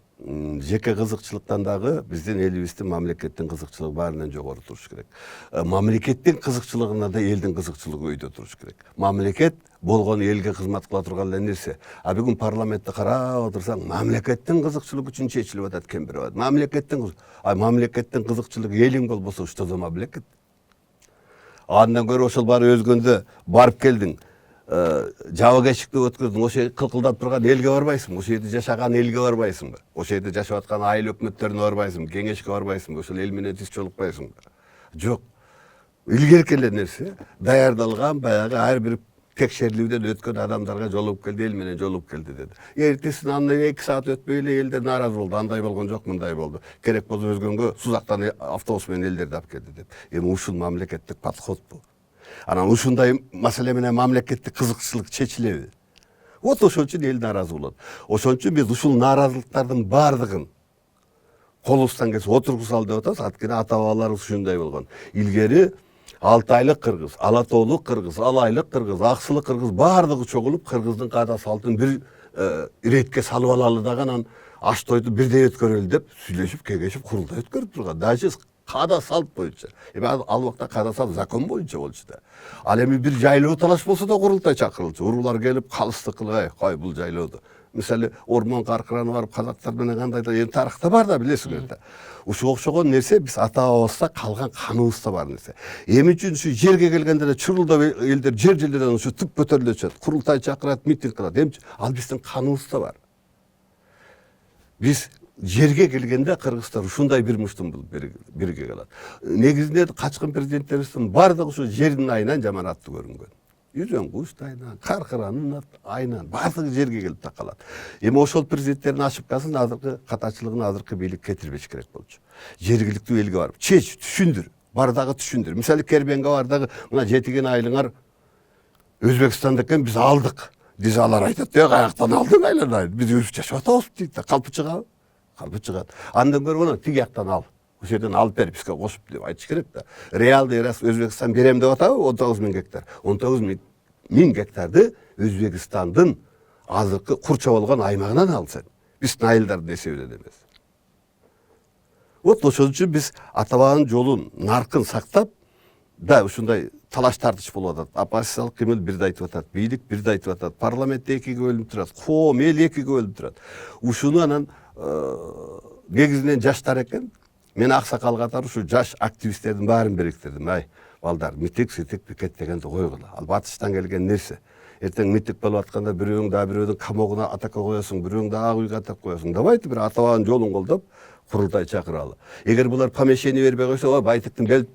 жеке кызыкчылыктан дагы биздин элибиздин мамлекеттин кызыкчылыгы баарынан жогору туруш керек. Мамлекеттин кызыкчылыгынан да элдин кызыкчылыгы өйдө туруш керек. Мамлекет болгон элге кызмат кыла турган эле нерсе. А бүгүн парламентте карап отурсаң, мамлекеттин кызыкчылыгы үчүн чечилип атат Кемпирабад. Мамлекеттин кызыкчылыгы элиң болбосо что за мамлекет? Андан көрө ошол баары өзгөндө барып келдиң. Жабыкечикти өткөрдүң, ошо кылкылдап турган элге барбайсыңбы? Ошол жерде жашаган элге барбайсыңбы? Ошол жерде жашап аткан айыл өкмөттөрүнө барбайсыңбы? Кеңешке барбайсыңбы? Ошол эл менен тиз чолукпайсыңбы? Жок. Илгерки эле нерсе даярдалган баягы ар бир текшерилүүдөн өткөн адамдарга жолугуп келди, эл менен жолугуп келди деди. Эртесин андан 2 саат өтпөй эле элдер нааразы болду. Андай болгон жок, мындай болду. Керек болсо өзгөнгө Сузактан автобус менен элдерди алып келди деп. Эми ушул мамлекеттик подходбу? Анан ушундай маселе менен мамлекеттик кызыкчылык чечилеби? Вот ошон үчүн эл нааразы болот. Ошон үчүн биз ушул нааразылыктардын баардыгын колубуздан келсе отургузалы деп атабыз. Анткени ата бабаларыбыз ушундай болгон. Илгери Алтайлык кыргыз, Алатоолук кыргыз, Алайлык кыргыз, Аксылык кыргыз баардыгы чогулуп кыргыздын каада салтын бир иретке салып алалы дагы анан аш тойду бирдей өткөрөлү деп сүйлөшүп, кеңешип, курултай өткөрүп турган. Даже каада салт боюнча. Эми ал убакта каада салт закон боюнча болчу да. Ал эми бир жайлоо талаш болсо да курултай чакырылчу. Уруулар келип калыстык кылып, кой бул жайлоодо. Мисалы Ормон Каркыраны барып казактар менен кандайда эми тарыхта бар да, билесиңер да. Ушуга окшогон нерсе биз ата бабабызда калган каныбызда бар нерсе. Эми үчүн ушу жерге келгенде эле чурулдап элдер жер-жерлерден ушу түп көтөрүлө чыгат, курултай чакырат, митинг кылат. Эми ал биздин каныбызда бар. Биз жерге келгенде кыргыздар ушундай бир муштун бирге калат. Негизинде качкын президенттерибиздин баардыгы ушу жердин айынан жаман аттуу көрүнгөн. Үзөн куштун айынан, Каркыранын айынан баардыгы жерге келип такалат. Эми ошол президенттердин ошибкасын азыркы катачылыгын азыркы бийлик кетирбеш керек болчу. Жергиликтүү элге барып чеч, түшүндүр, бардагы түшүндүр. Мисалы Кербенге бардагы мына жетиген айылыңар Өзбекстанда экен, биз алдык. Биз алар айтат, каяктан алдың айланы? Биз өз жашап атабыз дейт да, калпы чыгабы? Калпы чыгат. Андан көрө мына тиги жактан ал. Ошол жерден алып бер, бизге кошуп деп айтыш керек да. Реалдый раз Өзбекстан берем деп атабы 19.000 гектар. 19.000 гектарды Өзбекстандын азыркы курча болгон аймагынан ал сен. Биздин айылдардын эсебинен эмес. Вот ошол үчүн биз ата бабанын жолун, наркын сактап, да ушундай талаш тартыш болуп атат. Оппозициялык кимил бирди айтып атат, бийлик бирди айтып атат, парламентте экиге бөлүнүп турат, коом эл экиге бөлүнүп турат. Ушуну анан негизинен жаштар экен. Мен аксакал катары ушу жаш активисттердин баарын бириктирдим. Ай, балдар, митик, пикет дегенди койгула. Ал батыштан келген нерсе. Эртең митик болуп атканда бирөөң да бирөөдүн камогуна атакка коесуң, бирөөң да ак үйгө атап коесуң. Давайте бир ата бабанын жолун колдоп, курултай чакыралы. Эгер булар помещение бербей койсо, Байтыктын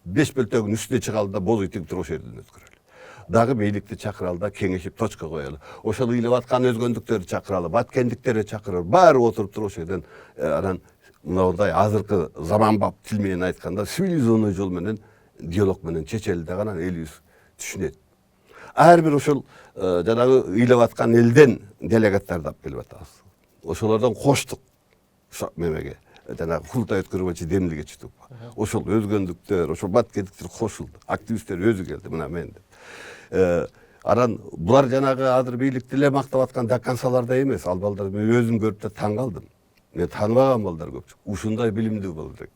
5 бөлтөгүнүн үстүнө чыгалы да боз итип туруп ошол жерден өткөрөлү. Дагы бийликти чакыралы да кеңешип точка коелу. Ошол ыйлап аткан өзгөндүктөрдү чакыралы, баткендиктерди чакырып, баары отуруп туруп ошол жерден анан мындай азыркы заманбап тил менен айтканда цивилизованный жол менен диалог менен чечели дагы анан элибиз түшүнөт. Ар бир ошол жанагы ыйлап аткан элден делегаттарды алып келип атабыз. Ошолордон коштук мемеге. Жанагы курултай өткөрүү боюнча демилге чыктык. Ошол өзгөндүктөр, ошол баткендиктер кошулду. Активисттер өзү келди, мына мен деп. Анан булар жанагы азыр бийликти эле мактап аткан дакансалардай эмес. Ал балдар мен өзүм көрүп да таң калдым. Мен тааныбаган балдар көпчү. Ушундай билимдүү балдар экен.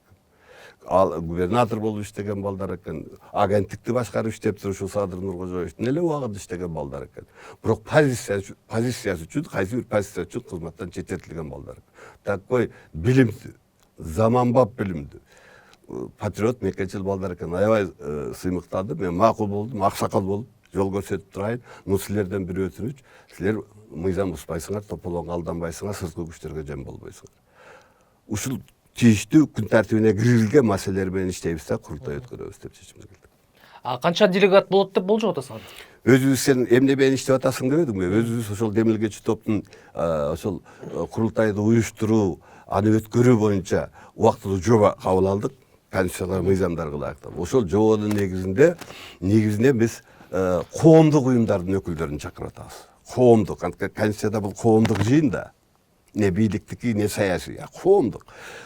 Ал губернатор болуп иштеген балдар экен. Агенттикти башкарып иштеп турушул Садыр Нуркожоевдун эле убагында иштеген балдар экен. Бирок позициясы үчүн, кайсы бир позиция үчүн кызматтан четтетилген балдар. Такой билимдүү, заманбап билимдүү. Патриот мекенчил балдар экен. Аябай сыймыктады. Мен макул болдум, аксакал болуп жол көрсөтүп турайын. Ну силерден бир өтүнүч. Силер мыйзам бузбайсыңар, тополоңго алданбайсыңар, сырткы күчтөргө жем болбойсуңар. Ушул тийиштүү күн тартибине киргизилген маселелер менен иштейбиз да, курултай өткөрөбүз деп чечимге келдик. Канча делегат болот деп болжоп атасың? Өзүбүз сен эмне менен иштеп атасың дебедиңби? Өзүбүз ошол демилгечи топтун ошол курултайды уюштуруу, аны өткөрүү боюнча убактылуу жоба кабыл алдык. Конституциялар, мыйзамдар кылайыктап. Ошол жобонун негизинде биз коомдук уюмдардын өкүлдөрүн чакырып атабыз. Коомдук, конституцияда бул коомдук жыйын да. Не бийликтики, не саясий, коомдук.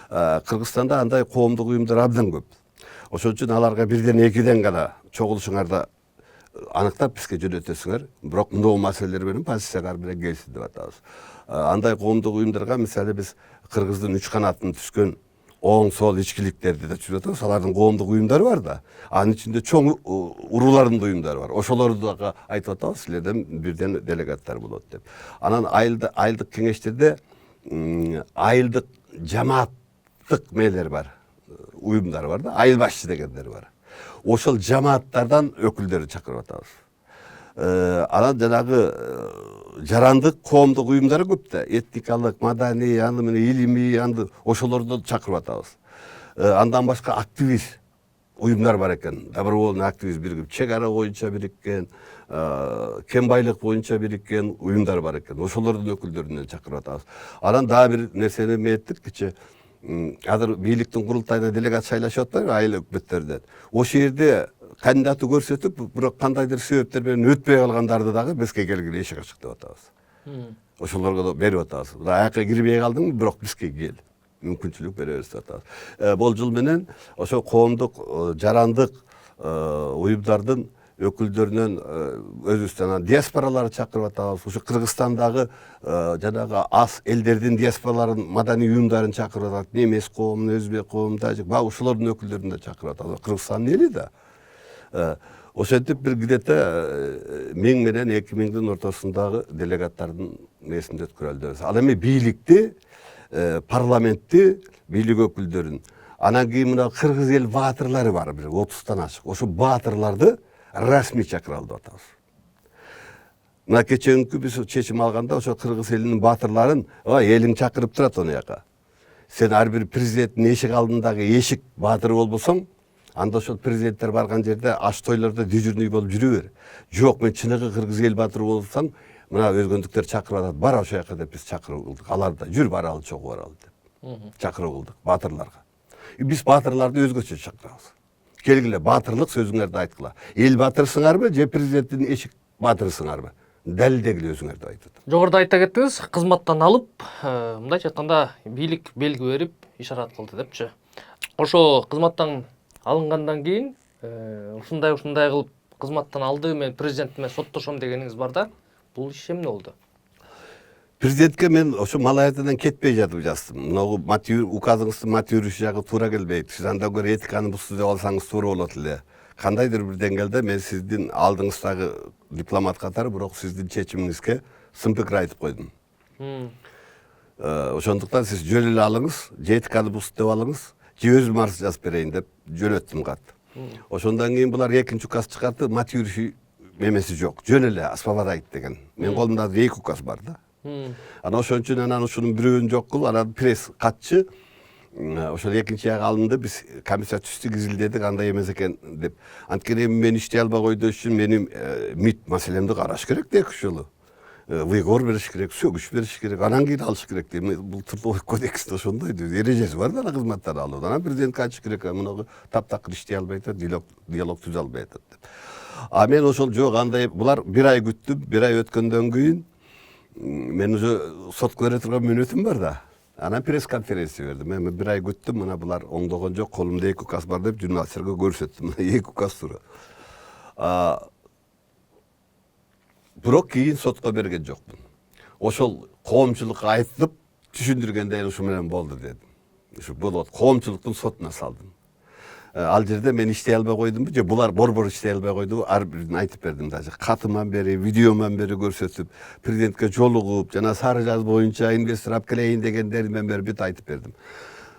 Кыргызстанда андай коомдук уюмдар абдан көп. Ошон үчүн аларга бирден экиден гана чогулушуңарда аныктап бизге жөнөтөсүңөр. Бирок мындай маселелер менен позициялар менен келишин деп атабыз. Андай коомдук уюмдарга мисалы биз Кыргыздын 3 канатын түскөн оң сол ичкиликтерди да түзүп атабыз. Алардын коомдук уюмдары бар да. Анын ичинде чоң уруулардын уюмдары бар. Ошолорду дагы айтып атабыз, силерден бирден делегаттар болот деп. Анан айылдык кеңештерде айылдык жамааттык мээлер бар. Уюмдар бар да, айыл башчы дегендер бар. Ошол жамааттардан өкүлдөрү чакырып атабыз. Анан жанагы жарандык коомдук уюмдары көп да, этникалык, маданий, аны менен илимий, аны ошолорду чакырып атабыз. Андан башка активист уюмдар бар экен. Добровольный активист биригип, чек ара боюнча бириккен, кен байлык боюнча бириккен уюмдар бар экен. Ошолордун өкүлдөрүнөн чакырып атабыз. Анан дагы бир нерсени эметтик, кичи азыр бийликтин курултайына делегат шайлашып атпайбы айыл өкмөттөрдөн. Ошол жерде кандидаты көрсөтүп, бирок кандайдыр себептер менен өтпөй калгандарды дагы бизге келгиле эшик ачык деп атабыз. Ошолорго да берип атабыз. Аяка кирбей калдыңбы, бирок бизге кел. Мүмкүнчүлүк беребиз деп атабыз. Болжол менен ошо коомдук жарандык уюмдардын өкүлдөрүнөн өзүбүздөн диаспораларды чакырып атабыз. Ошо Кыргызстандагы жанагы аз элдердин диаспораларын, маданий уюмдарын чакырып атабыз. Немес коомун, өзбек коомун, тажик, баа ошолордун өкүлдөрүн да чакырып атабыз. Кыргызстандын эли да. Ошентип бир где-то 1000 менен 2000дин ортосундагы делегаттардын несинде өткөрөлдөбүз. Ал эми бийликти, парламентти, бийлик өкүлдөрүн, анан кийин мына кыргыз эл баатырлары бар, бир 30тан ашык. Ошо баатырларды расмий чакыралы деп атабыз. Мына кечээкү биз чечим алганда ошо кыргыз элинин баатырларын, элиң чакырып турат ону жака. Сен ар бир президенттин эшик алдындагы эшик баатыры болбосоң, анда ошол президенттер барган жерде аш тойлордо дежурный болуп жүрө бер. Жок, мен чыныгы кыргыз эл баатыры болсам, мына өзгөндүктөр чакырып атат, бар ошол жака деп биз чакырып кылдык. Алар да жүр баралы, чогуу баралы деп чакырып кылдык баатырларга. Биз баатырларды өзгөчө чакырабыз. Келгиле, баатырлык сөзүңөрдү айткыла. Эл баатырысыңарбы же президенттин эшик баатырысыңарбы? Далилдегиле өзүңөрдү айтып. Жогоруда айта кеттиңиз, кызматтан алып, мындайча айтканда бийлик белги берип ишарат кылды депчи. Ошо кызматтан алынгандан кийин ушундай кылып кызматтан алды, мен президент менен соттошом дегениңиз бар да. Бул иш эмне болду? Президентке мен ошо Малаятадан кетпей жатып жаздым. Могу указыңыздын матюриш жагы туура келбейт. Сиз андан көрө этиканы бузду деп алсаңыз туура болот эле. Кандайдыр бир деңгээлде мен сиздин алдыңыздагы дипломат катары, бирок сиздин чечимиңизге сын пикир айтып койдум. Ошондуктан сиз жөн эле алыңыз, же этиканы бузду деп алыңыз, же өзүм арыз жазып берейин деп жөнөттүм кат. Ошондон кийин булар экинчи указ чыгарды, матюриш мемеси жок. Жөн эле Аспавадайт деген. Мен колумда 2 указ бар да. Анан ошон үчүн анан ушунун бирөөнү жок кылып, анан пресс катчы ошол экинчи аяк алынды, биз комиссия түздүк изилдедик, андай эмес экен деп. Анткени мен иштей албай койду үчүн менин мит маселемди караш керек да 2 жолу. Выговор бериш керек, сөгүш бериш керек, анан кийин алыш керек деп. Бул трудовой кодексте ошондой эрежеси бар да кызматтан алуу. Анан президентке айтыш керек, мунагы таптакыр иштей албай атат, диалог түзө албай атат деп. А мен ошол жок, андай булар 1 ай күттүм, 1 ай өткөндөн кийин мен уже сотко бере турган мүнөтүм бар да. Анан пресс-конференция бердим. Мен 1 ай күттүм, мына булар оңдогон жок, колумда 2 указ бар деп журналисттерге көрсөттүм. 2 указ тура. Бирок кийин сотко берген жокмун. Ошол коомчулукка айтып, түшүндүргөндө ушу менен болду дедим. Ушу болот, коомчулуктун сотуна салдым. Ал жерде мен иштей албай койдумбу же булар борбор иштей албай койдубу, ар бирин айтып бердим. Даже катыман бери, видеоман бери көрсөтүп, президентке жолугуп, жана сары жаз боюнча инвестор алып келейин дегендермен бери бүт айтып бердим.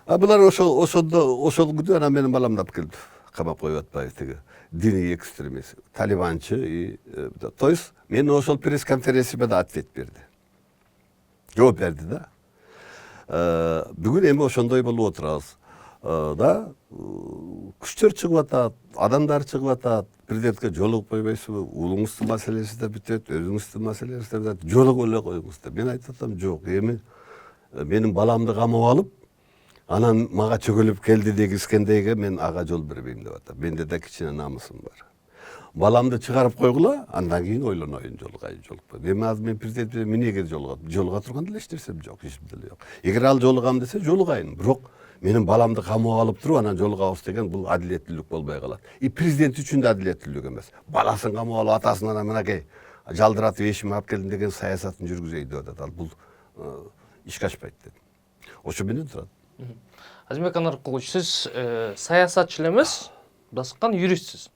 Булар ошол күнү анан менин баламды алып келип камап коюп атпайбы, тиги диний экстремист, талибанчы. То есть мен ошол пресс-конференцияда да ответ берди. Жооп берди да. Бүгүн эми ошондой болуп отурабыз. Да, күчтөр чыгып атат, адамдар чыгып атат, президентке жолугуп койбойсузбу, уулуңуздун маселеси да бүтөт, өзүңүздүн маселеңиз да бүтөт, жолугуп эле коюңуз деп. Мен айтып атам, жок, эми менин баламды камап алып, анан мага чөгөлүп келди дегискендейге мен ага жол бербейм деп атам. Менде да кичине намысым бар. Баламды чыгарып койгула, андан кийин ойлоноюн, жолугайын, жолукпайм. Эми азыр мен президент менен эмнеге жолуга турган эле эч нерсем жок, эч деле жок. Эгер ал жолугам десе жолугайын, бирок менин баламды камап алып туруп анан жолугабыз деген бул адилеттүүлүк болбой калат. Президент үчүн да адилеттүүлүк эмес. Баласын камап алып, атасынан мынакей жалдыратып эшиме алып келдим деген саясатын жүргүзөй деп атат. Ал бул ишке ашпайт деп. Ошо менен турат. Азимбек Анаркулович, сиз саясатчы эле эмес, баскан юристсиз.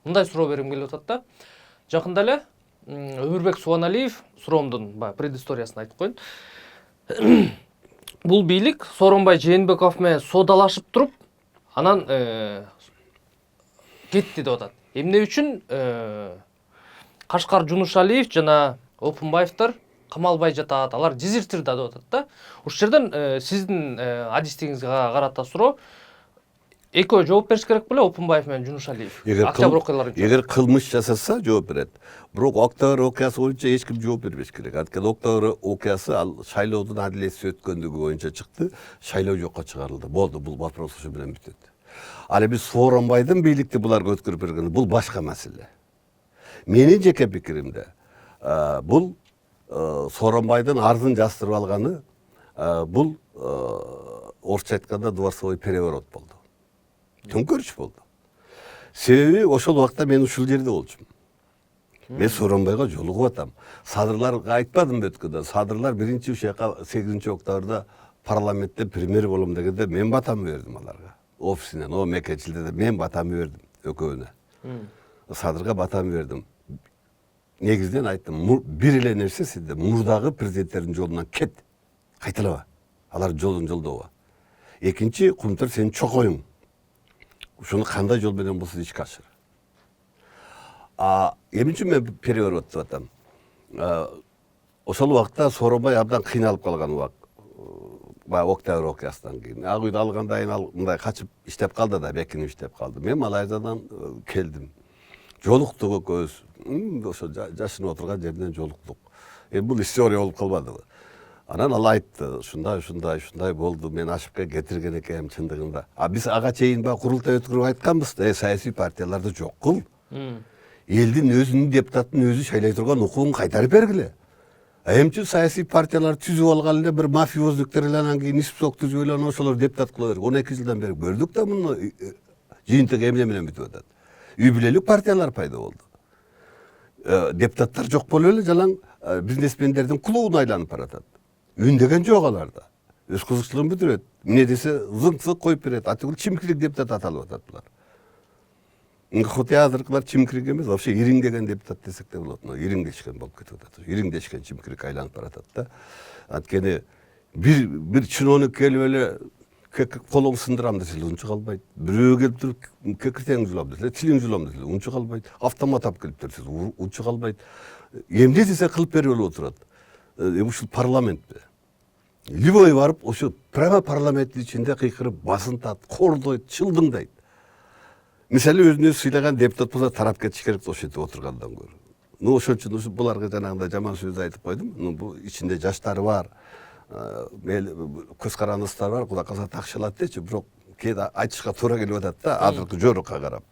Мындай суроо бергим келип атат да. Жакында эле Өмүрбек Субаналиев, суроомдун предысториясын айтып коеюн. Бул бийлик Сооронбай Жээнбеков менен соодалашып туруп, анан кетти деп атат. Эмне үчүн Кашкар Жунушалиев жана Опунбаевдер камалбай жатат, алар дезертирда деп атат да. Ушул жерден сиздин адистигиңизге карата суроо, экөө жооп бериш керек беле, Опунбаев менен Жунушалиев? Октябрь окуялары. Эгер кылмыш жасаса жооп берет. Бирок Октябрь окуясы боюнча эч ким жооп бербеш керек. Анткени Октябрь окуясы ал шайлоодун адилетсиз өткөндүгү боюнча чыкты, шайлоо жокко чыгарылды. Болду, бул вопрос ушу менен бүтөт. Ал эми Сооронбайдын бийликти буларга өткөрүп бергени бул башка маселе. Менин жеке пикиримде бул Сооронбайдын арзын жастырып алганы бул орусча айтканда дворцовой переворот болду. Төңкөрүш болду. Себеби ошол убакта мен ушул жерде болчумун. Мен Сооронбайга жолугуп атам. Садырларга айтпадым өткөндө. Садырлар биринчи ушака 8-октябрда парламентте премьер болом дегенде мен батам бердим аларга. Офисинен, о мекенчилде мен батам бердим экөөнө. Садырга батам бердим. Негизден айттым, бир эле нерсе сизде мурдагы президенттердин жолунан кет. Кайталаба. Алар жолун жолдоба. Экинчи, Кумтөр сенин чокоюң. Ушуну кандай жол менен болсо ишке ашыр. Эмне үчүн мен переворот деп атам? Ошол убакта Сооронбай абдан кыйналып калган убак. Баягы Октябрь окуясынан кийин. Ак үйдү алгандайын ал мындай качып иштеп калды да, бекинип иштеп калды. Мен Малайзиядан келдим. Жолуктук экөөбүз. Ошо жашынып отурган жерден жолуктук. Бул история болуп калбадыбы? Анан ал айтты, ушундай болду, мен ашыпка кетирген экенмин чындыгында. Биз ага чейин баягы курултай өткөрүп айтканбыз да, саясий партияларды жок кыл. Элдин өзүнүн депутатын өзү шайлай турган укугун кайтарып бергиле. Эмчи саясий партиялар түзүп алган эле бир мафиоздуктар эле анан кийин ИСПСОК түзүп эле ошолор депутат кыла берген. 12 жылдан бери көрдүк да муну жыйынтык эмне менен бүтүп атат. Үй бүлөлүк партиялар пайда болду. Депутаттар жок болуп эле жалаң бизнесмендердин клубуна айланып баратат. Үндеген жок аларда. Өз кызыкчылыгын бүтүрөт. Эмне десе зыңк коюп берет. Атыгыл чимкирик депутат аталып атат булар. Хотеатркылар чимкирик эмес, вообще ириңдеген депутат десек де болот. Ириңдешкен болуп кетип атат. Ириңдешкен чимкирик айланып баратат да. Анткени бир чиновник келип эле колуң сындырам десе унчук албайт. Бирөө келип туруп кекиртең жулам десе, тилиң жулам десе унчук албайт. Автомат алып келиптир десе унчук албайт. Эмне десе кылып берип эле отурат. Ушул парламентте. Любой барып, ошо прямо парламенттин ичинде кыйкырып басынтат, кордойт, чылдыңдайт. Мисалы өзүнө сыйлаган депутат болсо тарап кетиш керек ошентип отургандан көрө. Ошон үчүн буларга жанагындай жаман сөз айтып койдум. Бул ичинде жаштары бар, көз карандыстары бар, Кудай калса такшылат дечи, бирок кээде айтышка туура келип атат да, азыркы жорукка карап.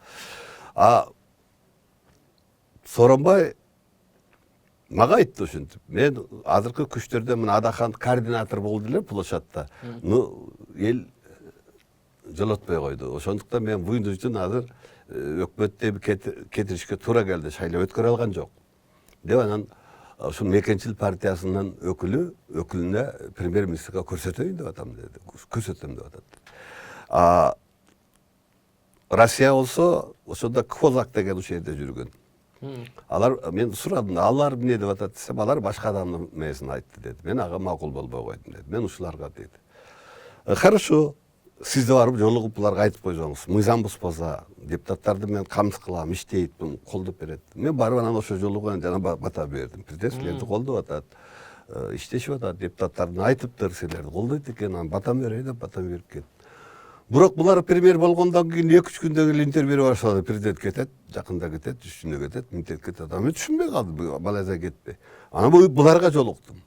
Сооронбай мага айтты ошентип. Мен азыркы күчтөрдө мына Адахан координатор болду эле площадта. Эл жолотпой койду. Ошондуктан мен буюнду үчүн азыр өкмөттө кетиришке туура келди. Шайлоо өткөрө алган жок. Деп анан ошол мекенчил партиясынын өкүлүнө премьер-министрге көрсөтөйүн деп атам деди. Көрсөтөм деп атат. Россия болсо ошондо Козак деген ушул жерде жүргөн. Алар мен сурадым, алар эмне деп атат десем, алар башка адамдын мээсин айтты деди. Мен ага макул болбой койдум деди. Мен ушуларга деди. Хорошо, сиз да барып жолугуп буларга айтып койсоңуз, мыйзам бузбаса, депутаттарды мен камсыз кылам, иштейт, буну колдоп берет. Мен барып анан ошо жолугу жана бата бердим. Президенттиктерди колдоп атат, иштешип атат, депутаттардын айтыптыр, силерди колдойт экен, анан батам берейин деп батам берип кетти. Бирок булар премьер болгондон кийин 2-3 күндөн кийин интервью берип баштады. Президент кетет, жакында кетет, түшүндө кетет, мынтет кетет. Мен түшүнбөй калдым, Малайзия кетпей. Анан буларга жолуктум.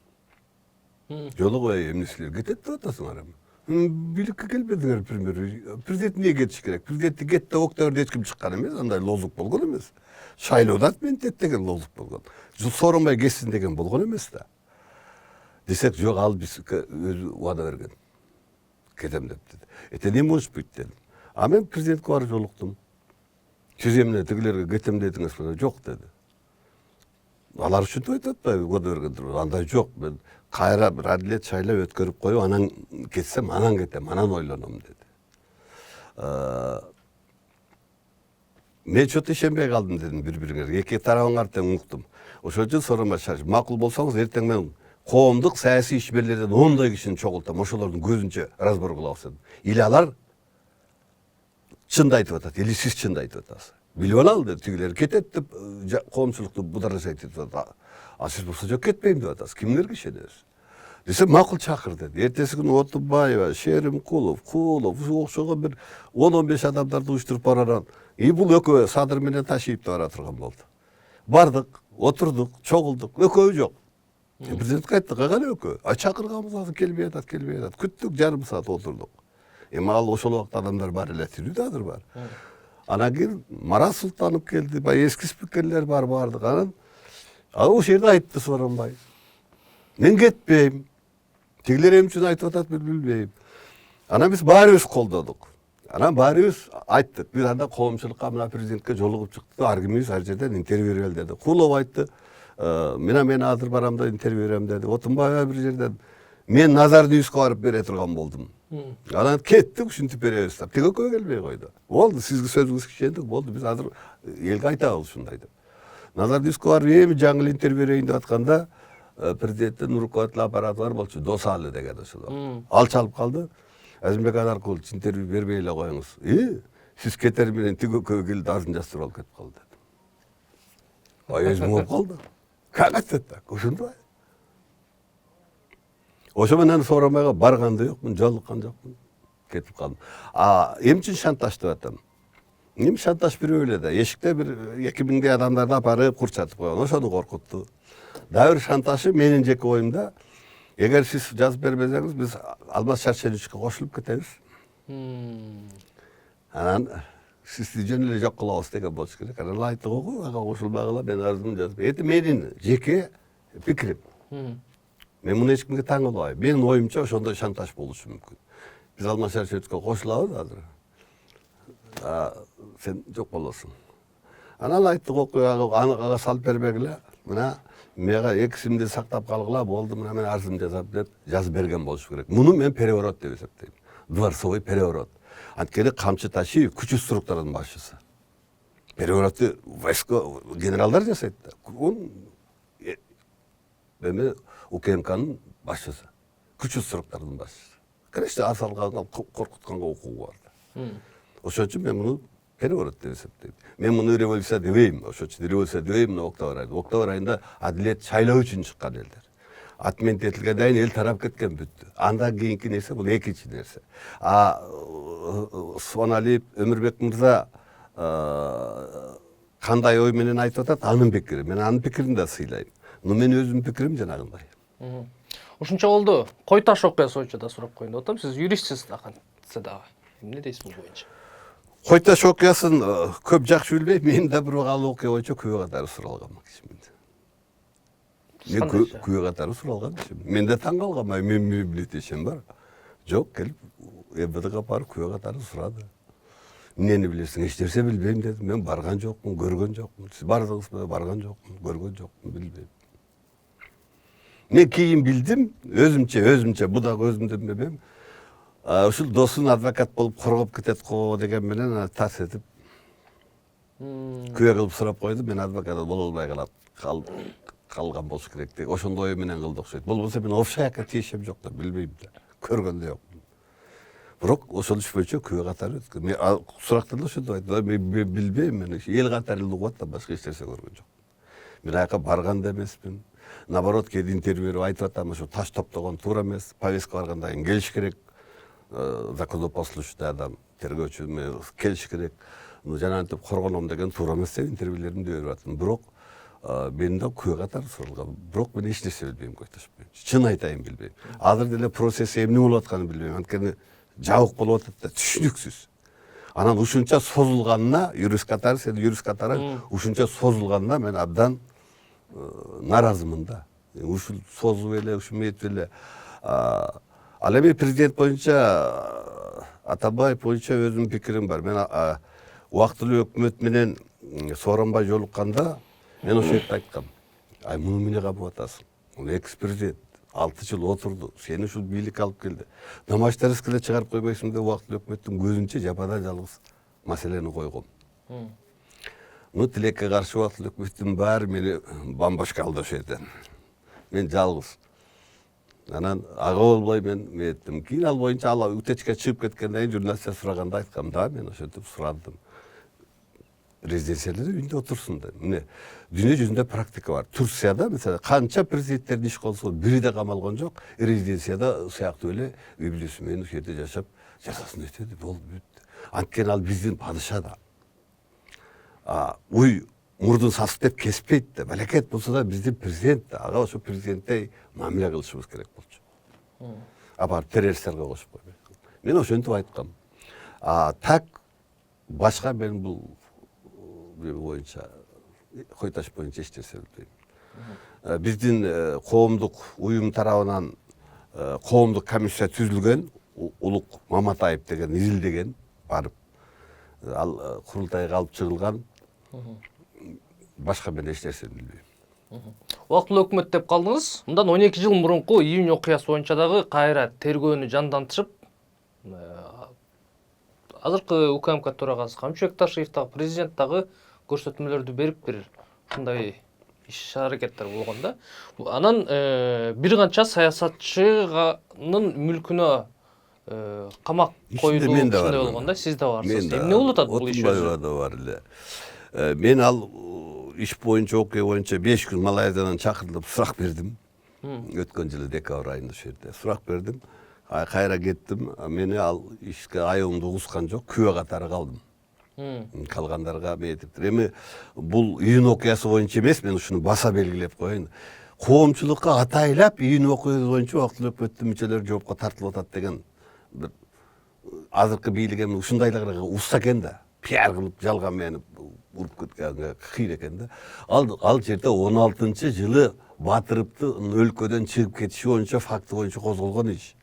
Жолугубай эмне силер кетет деп атасыңар эми. Бийликке келбедиңер премьер. Президент эмне кетиш керек? Президентти кетти, Октябрда эч ким чыккан эмес, андай лозунг болгон эмес. Шайлоодо ментет деген лозунг болгон. Сооронбай кетсин деген болгон эмес да. Десек жок, ал бизге өзү убада берген. Кетем деп деди. Эмне болуш бүт дедим. Мен президентке барып жолуктум. Сиз эмне тигилерге кетем дедиңиз, жок деди. Алар үчүн айтып атпайбы, көдө бергендир. Андай жок. Мен кайра бир адилет шайлап өткөрүп коюп, анан кетсем, анан кетем, анан ойлоном деди. Мен чөтө ишенбей калдым дедим бири-бириңерге. Эки тарабыңар тең уктум. Ошол үчүн Сооронбай Шарипов, макул болсоңуз эртең мен коомдук саясий ишмерлерден 10 кишини чогултам, ошолордун көзүнчө разбор кылабыз дедим. Или алар чынды айтып атат, или сиз чынды айтып атасыз. Билип алалы деп, тигилер кетет деп, коомчулукту бударашайт деп атат. А сиз болсо жок кетпейм деп атасыз. Кимдерге ишенесиз? Десе макул чакыр деди. Эртеси күнү Отунбаева, Шеримкулов, Кулов, окшогон бир 10-15 адамдарды уюштуруп бараран. Бул экөө Садыр менен Ташиев бара турган болду. Бардык, отурдук, чогулдук, экөө жок. Президентке айттык, кана экөө. Чакырганбыз азыр келбей атат. Күттүк, жарым саат отурдук. Ал ошол убакта адамдар бар эле, тирүү да азыр бар. Анан кийин Марат Султанов келди, баягы эски спикерлер бар бардык. Анан ошол жерде айтты Сооронбай. Мен кетпейм. Тигилер эмне үчүн айтып атат билбейм. Анан биз баарыбыз колдодук. Анан баарыбыз айттык. Биз анда коомчулукка мына президентке жолугуп чыктык. Ар кимибиз ар жерден интервью берели деди. Кулов айтты. Мен азыр барам да интервью берем деди. Отунбаева бир жерден мен Назар Ньюско барып бере турган болдум. Анан кеттик, ушинтип беребиз деп. Тиги экөө келбей койду. Болду, сизге сөзүңүзгө ишендик, болду. Биз азыр элге айтабыз ушундай деп. Назар Ньюско барып эми жаңы интервью берейин деп атканда, президенттин руководитель аппараты бар болчу, Досалы деген ошол. Ал чалып калды. Азимбек Анаркулович интервью бербей эле коюңуз. Сиз кетер менен тиги экөө келди, азын жастырып алып кетип калды деп. Өзүм болуп калды. Кагатет так, ушундай. Ошо менен Сооронбайга барган да жокмун, жолуккан жокмун. Кетип калдым. Эмне үчүн шантаж деп атам? Эми шантаж бирөө эле да. Эшикте бир 2000 адамдарды апарып курчатып койгон. Ошону коркутту. Дагы бир шантажы менин жеке оюмда. Эгер сиз жазып бербесеңиз, биз Алмаз Шаршеновичке кошулуп кетебиз. Анан сизди жөн эле жок кылабыз деген болуш керек. Анан айттык го, ага кошулбагыла, мен арызымды жазып. Эти менин жеке пикирим. Мен муну эч кимге таң кылбайм. Менин оюмча ошондой шантаж болушу мүмкүн. Биз Алмаз Шаршеновичке кошулабыз азыр. Сен жок болосуң. Анан айттык окуяга, ага салып бербегиле. Мына мага экисимди сактап калгыла, болду, мына мен арызымды жазам деп жазып берген болуш керек. Муну мен переворот деп эсептейм. Дворцовый переворот. Анткени Камчы Ташиев күчү структуранын башчысы. Переворотты войско генералдар жасайт да. Эми УКМКнын башчысы. Күчү структуранын башчысы. Конечно, асалганга коркутканга укугу бар да. Ошон үчүн мен муну переворот деп эсептейм. Мен муну революция дебейм. Ошон үчүн революция дебейм мына октябрь айында. Октябрь айында адилет шайлоо үчүн чыккан элдер. Отмен этилгенден кийин эл тарап кеткен бүттү. Андан кийинки нерсе бул экинчи нерсе. Смоналиев, Өмүрбек мырза кандай ой менен айтып атат, анын пикири. Мен анын пикирин да сыйлайм. Но мен өзүмдүн пикирим жанагындай. Ушунча болду. Кой таш окуясы боюнча да сурап коеюн деп атам. Сиз юристсиз кантсе дагы. Эмне дейсиз бул боюнча? Кой таш окуясын көп жакшы билбейм. Мен да бирок ал окуя боюнча күбө катары суралгам кишимин. Мен күбө катары суралган кишим. Мен да таң калгам, мен билет дешем бар. Жок, келип МВДга барып күбө катары сурады. Эмнени билесиң? Эч нерсе билбейм дедим. Мен барган жокмун, көргөн жокмун. Сиз бардыңызбы? Барган жокмун, көргөн жокмун, билбейм. Мен кийин билдим, өзүмчө, бу дагы өзүмдүн билбейм. Ушул досун адвокат болуп коргоп кетет го деген менен тас этип күбө кылып сурап койду. Мен адвокат боло албай калган болуш керек деп. Ошондой ой менен кылды окшойт. Болбосо мен офшаякка тиешем жок да, билбейм да. Көргөн да жокмун. Бирок ошол иш боюнча күбө катары өткөн. Мен сурактарда ошондой айттым. Мен билбейм, мен эл катары угат да, башка эч нерсе көргөн жок. Мен аяка барган да эмесмин. Наоборот, кээде интервью берип айтып атам, ошо таш топтогон туура эмес. Повестка баргандан кийин келиш керек. Законопослушный адам, тергөөчү мен келиш керек. Жанагынтип коргоном деген туура эмес деп интервьюлеримди берип атам. Бирок мен да күбө катары суралгам. Бирок мен эч нерсе билбейм Койташ боюнча. Чын айтайын, билбейм. Азыр деле процесс эмне болуп атканын билбейм. Анткени жабык болуп атат да, түшүнүксүз. Анан ушунча созулганына, юрист катары ушунча созулганына мен абдан наразымын да. Ушул созуп эле, ушул метип эле. Ал эми президент боюнча, Атамбаев боюнча өзүмдүн пикирим бар. Мен убактылуу өкмөт менен Сооронбай жолукканда мен ошол жерде айткам. Ай муну эмне кабып атасың? Ол экс-президент 6 жыл отурду. Сени ушул бийлик алып келди. Намаштарысты эле чыгарып койбойсуң деп убактылуу өкмөттүн көзүнчө жападан жалгыз маселени койгон. Ну тилекке каршы убактылуу өкмөттүн баары мени бамбашка алды ошол жерден. Мен жалгыз. Анан ага болбой мен меттим. Кийин ал боюнча ал утечке чыгып кеткенден кийин журналисттер сураганда айткам да, мен ошентип сурадым. Резиденцияларда үйүндө отурсун деп. Міне дүйнө жүзүндө практика бар. Турцияда mesela канча президенттердин иш колсо бири да камалган жок. Резиденцияда сыяктуу эле үй бүлөсү менен ошол жерде жашап жазасын өтөдү. Болду бүттү. Анткени ал биздин падыша да. Уй мурдун сасык деп кеспейт да. Балекет болсо да биздин президент да. Ага ошо президенттей мамиле кылышыбыз керек болчу. Барып террористтерге кошуп койбой. Мен ошентип айткам. Так башка мен бул боюнча Койташ боюнча эч нерсе билбейм. Биздин коомдук уюм тарабынан коомдук комиссия түзүлгөн, Улук Маматаев деген изилдеген барып ал курултайга алып чыгылган. Башка мен эч нерсе билбейм. Убактылуу өкмөт деп калдыңыз. Мындан 12 жыл мурунку июнь окуясы боюнча дагы кайра тергөөнү жандантышып, азыркы УКМК төрагасы Камчыбек Бекташиев дагы президент дагы көрсөтмөлөрдү берип бир кандай иш аракеттер болгон да. Анан бир канча саясатчынын мүлкүнө камак коюлуу ушундай болгон да. Сиз да барсыз. Эмне болуп атат бул иш? Отунбаева да бар эле. Мен ал иш боюнча окуя боюнча 5 күн Малайзиядан чакырылып сурак бердим. Өткөн жылы декабрь айында ошол жерде сурак бердим. Кайра кеттим. Мени ал ишке айыбымды угускан жок. Күбө катары калдым. Калгандарга метиптир. Эми бул июнь окуясы боюнча эмес, мен ушуну баса белгилеп коеюн. Коомчулукка атайлап июнь окуясы боюнча убактылуу өкмөттүн мүчөлөрү жоопко тартылып атат деген бир азыркы бийлик эми ушундайларга узса экен да. Пиар кылып жалган мени уруп кеткенге кыйын экен да. Ал жерде 16-жылы Батыровдун өлкөдөн чыгып кетиши боюнча факты боюнча козголгон иш.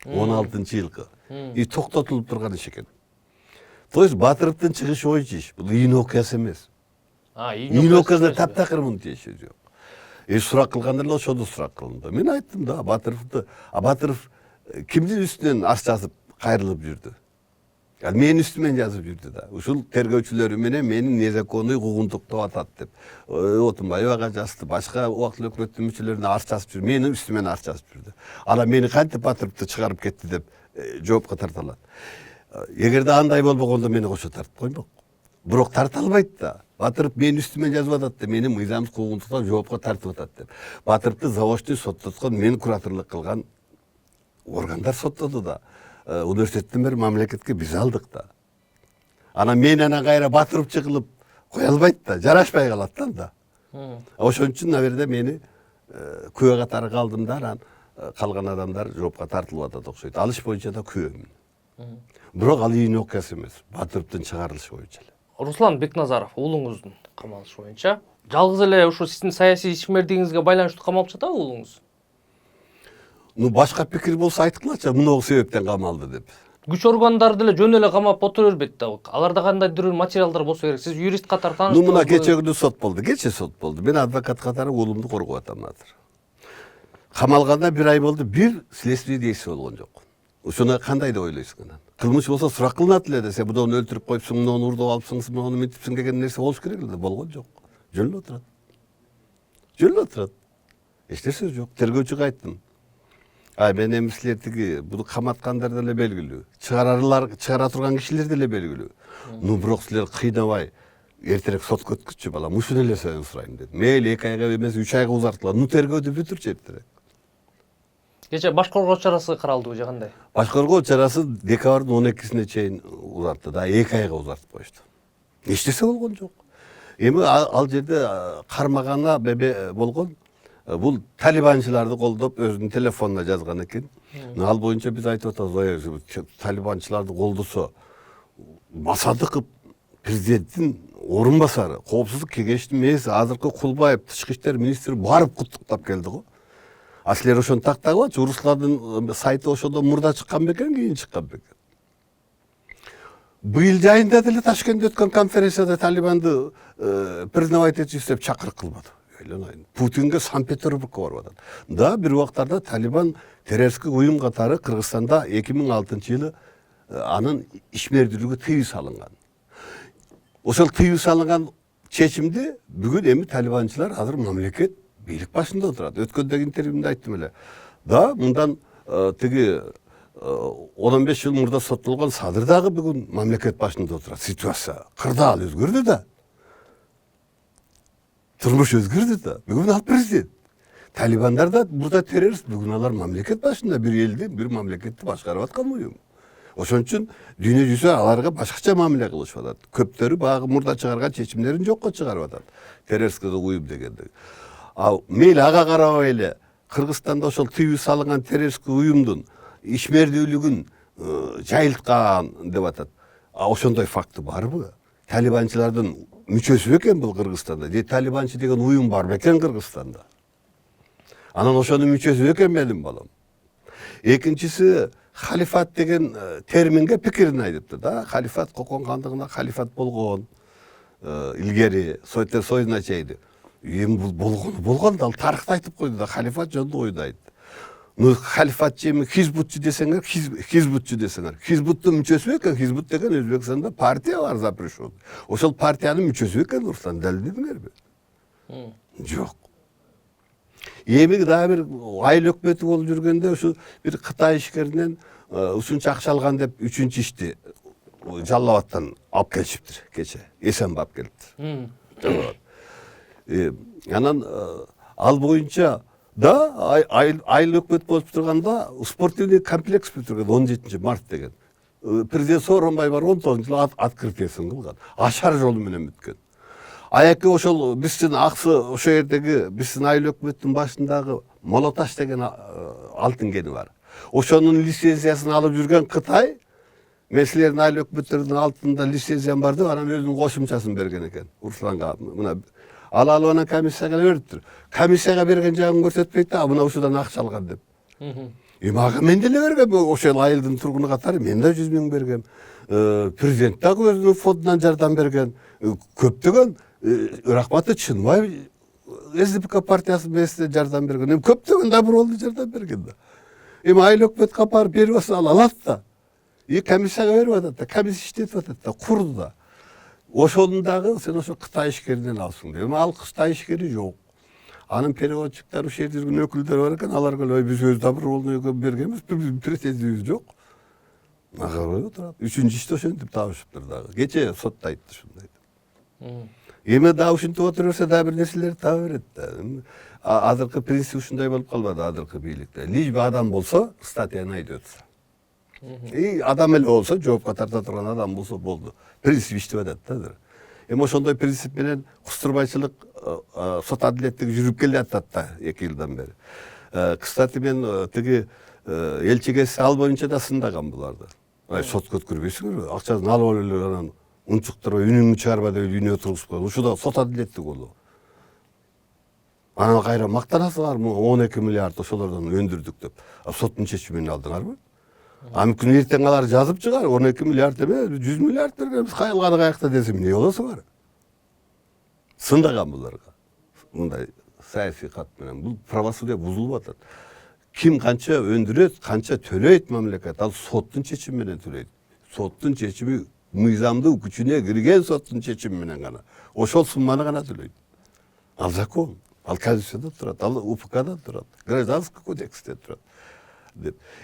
16-жылкы. И токтотулуп турган иш экен. То есть Батыровдун чыгышы боюнча иш. Бул июнь окуясы эмес. Июнь окуясында таптакыр мунун тиеши жок. Сурак кылгандар эле ошондо сурак кылынды. Мен айттым да, Батыров кимдин үстүнөн аш жазып кайрылып жүрдү? Менин үстүмөн жазып жүрдү да. Ушул тергөөчүлөрү менен мени незаконный куугунтуктап атат деп. Отунбаевага жазды, башка убактылуу өкмөттүн мүчөлөрүнө аш жазып жүрдү. Менин үстүмөн аш жазып жүрдү. Ана мени кантип Батыровду чыгарып кетти деп жоопко тарта алат. Эгерде андай болбогондо мени кошо тартып коймок. Бирок тарта албайт да. Батыров менин үстүмөн жазып атат деп, мени мыйзамсыз куугунтуктан жоопко тартып атат деп. Батыровду заочный соттоткон, мен кураторлук кылган органдар соттоду да. Университеттен бери мамлекетке биз алдык да. Анан мен кайра Батыров чыгылып кое албайт да, жарашпай калат да. Ошон үчүн наверное мени күбө катары калдым да, анан калган адамдар жоопко тартылып атат окшойт. Ал иш боюнча да күбөмүн. Бирок ал июнь окуясы эмес, Батыровдун чыгарылышы боюнча эле. Руслан Бекназаров уулуңуздун камалышы боюнча жалгыз эле ушу сиздин саясий ишмердигиңизге байланыштуу камалып жатабы уулуңуз? Башка пикир болсо айткылачы, мынау себептен камалды деп. Күч органдары деле жөн эле камап отура бербейт да. Аларда кандайдыр бир материалдар болсо керек. Сиз юрист катары тааныштыңызбы? Мына кече күнү сот болду. Кече сот болду. Мен адвокат катары уулумду коргоп атам азыр. Камалганда 1 ай болду, бир следствий действие болгон жок. Ушуну кандай деп ойлойсуң анан? Кылмыш болсо сурак кылынат эле десе, муну өлтүрүп коюпсуң, муну урдуп алыпсың, муну мынтипсиң деген нерсе болуш керек эле, болгон жок. Жөн эле отурат. Жөн эле отурат. Эч нерсе жок. Тергөөчүгө айттым. Мен эми силер тиги буну каматкандар деле белгилүү. Чыгара турган кишилер деле белгилүү. Бирок силер кыйнабай эртерээк сотко өткүзчү балам. Ушуну эле сенден сурайм дедим. Мейли 2 айга эмес 3 айга узартыла. Тергөөдү бүтүрчү эртерээк. Кече баш коргоо чарасы каралдыбы же кандай? Баш коргоо чарасы декабрдын 12-сине чейин узартты да, 2 айга узартып коюшту. Эч нерсе болгон жок. Эми ал жерде кармагана болгон. Бул талибанчыларды колдоп өзүнүн телефонуна жазган экен. Ал боюнча биз айтып атабыз, талибанчыларды колдосо Масадыков президенттин орун басары, коопсуздук кеңештин мээси азыркы Кулбаев тышкы иштер министри барып куттуктап келди го. А силер ошону тактагылачы, Русландын сайты ошондо мурда чыккан бекен, кийин чыккан бекен. Быйыл жайында деле Ташкентте өткөн конференцияда Талибанды признавать этчү деп чакырык кылбады. Айланайын. Путинге Санкт-Петербургка барып атат. Да бир убактарда Талибан террористтик уюм катары Кыргызстанда 2006-жылы анын ишмердүүлүгү тыюу салынган. Ошол тыюу салынган чечимди бүгүн эми талибанчылар азыр мамлекет бийлик башында отурат. Өткөндөгү интервьюмда айттым эле. Да мындан тиги 15 жыл мурда соттолгон Садыр дагы бүгүн мамлекет башында отурат. Ситуация кырдаал өзгөрдү да. Турмуш өзгөрдү да. Бүгүн ал президент. Талибандар да burada terörist. Бүгүн алар мамлекет башында бир элди, бир мамлекетти башкарып аткан уюм. Ошон үчүн дүйнө жүзү аларга башкача мамиле кылышып атат. Көптөрү багы мурда чыгарган чечимдерин жокко чыгарып атат. Террористтик уюм дегенде. Ал мейли ага карабай эле Кыргызстанда ошол тыюу салынган террористтик уюмдун ишмердүүлүгүн жайылткан деп атат. Ошондой факты барбы? Талибанчылардын мүчөсү экен бул Кыргызстанда. Талибанчы деген уюм бар бекен Кыргызстанда. Анан ошонун мүчөсү экен менин балам. Экинчиси халифат деген терминге пикирин айтыпты да. Халифат Кокон хандыгында халифат болгон. Илгери Советтер Союзуна чейди. Эми бул болгон да ал тарыхты айтып койду да, халифат жөнүндө ойду айтты. Ну халифат жеми хизбутчу десеңер, хизбутчу десеңер. Хизбуттун мүчөсү экен, хизбут деген Өзбекстанда партия бар запрещен. Ошол партиянын мүчөсү экен Руслан, далилдедиңерби? Жок. Эми дагы бир айыл өкмөтү болуп жүргөндө ушу бир Кытай ишкеринен ушунча акча алган деп 3-чү ишти Жалал Абадтан алып келишиптир кече. Эсенбай алып келипти. Анан ал боюнча да айыл өкмөт болуп турганда спортивный комплекс бүтүргөн 17 март деген. Президент Сооронбай бар 19-жылы открытиясын кылган. Ашар жолу менен бүткөн. Аяки ошол биздин аксы ошо жердеги биздин айыл өкмөттүн башындагы Молоташ деген алтын кени бар. Ошонун лицензиясын алып жүргөн Кытай мен силердин айыл өкмөттөрүнүн алтында лицензиям бар деп анан өзүнүн кошумчасын берген экен Русланга. Мына ал анан комиссияга бериптир. Комиссияга берген жагын көрсөтпөйт да, мына ушудан акча алган деп. Эми ага мен деле бергем, ошол айылдын тургуну катары мен да 100 миң бергем. Президент дагы өзүнүн фондунан жардам берген. Көптөгөн Рахматы Чынбаев СДПК партиясы мээсине жардам берген. Эми көптөгөн да болду жардам берген да. Эми айыл өкмөткө барып берип алса алат да. Комиссияга берип атат да, комиссия иштетип атат да, курду да. Ошонун дагы сен ошо Кытай ишкеринен алсың деп. Эми ал Кытай ишкери жок. Анын переводчиктары ошол жерде жүргөн өкүлдөр бар экен, аларга эле биз өз добровольныйга бергенбиз, претензиябыз жок. Ага турат. 3-чү ишти ошентип табышыптыр дагы. Кече сотто айтты ушундай. Эми да ушинтип отурса да бир нерселерди таба берет да. Азыркы принцип ушундай болуп калбады азыркы бийликте. Лишь бы адам болсо, статья найдется. Адам эле болсо, жоопко тарта турган адам болсо болду. Принцип иштеп атат да. Эми ошондой принцип менен кустурбайчылык сот адилеттиги жүрүп келатат да 2 жылдан бери. Кстати мен тиги элчигеси ал боюнча да сындаган буларды. Сотко өткөрбөйсүңөрбү? Акчасын алып эле анан унчуктурбай, үнүңдү чыгарба деп үйүнө тургузуп коюп. Ушу да сот адилеттиги болду. Анан кайра мактанасыңар, 12 миллиард ошолордон өндүрдүк деп. Соттун чечимин алдыңарбы? Мүмкүн эртең алар жазып чыгар, 12 миллиард эмес, 100 миллиард бергенбиз, кайылганы каякта десем, эмне болосуңар? Сындаган буларга. Мындай саясий кат менен бул правосудие бузулуп атат. Ким канча өндүрөт, канча төлөйт мамлекет, ал соттун чечими менен төлөйт. Соттун чечими мыйзамдуу күчүнө кирген соттун чечими менен гана. Ошол сумманы гана төлөйт. Ал закон, ал Конституцияда турат, ал УПКда турат, Гражданский кодексте турат.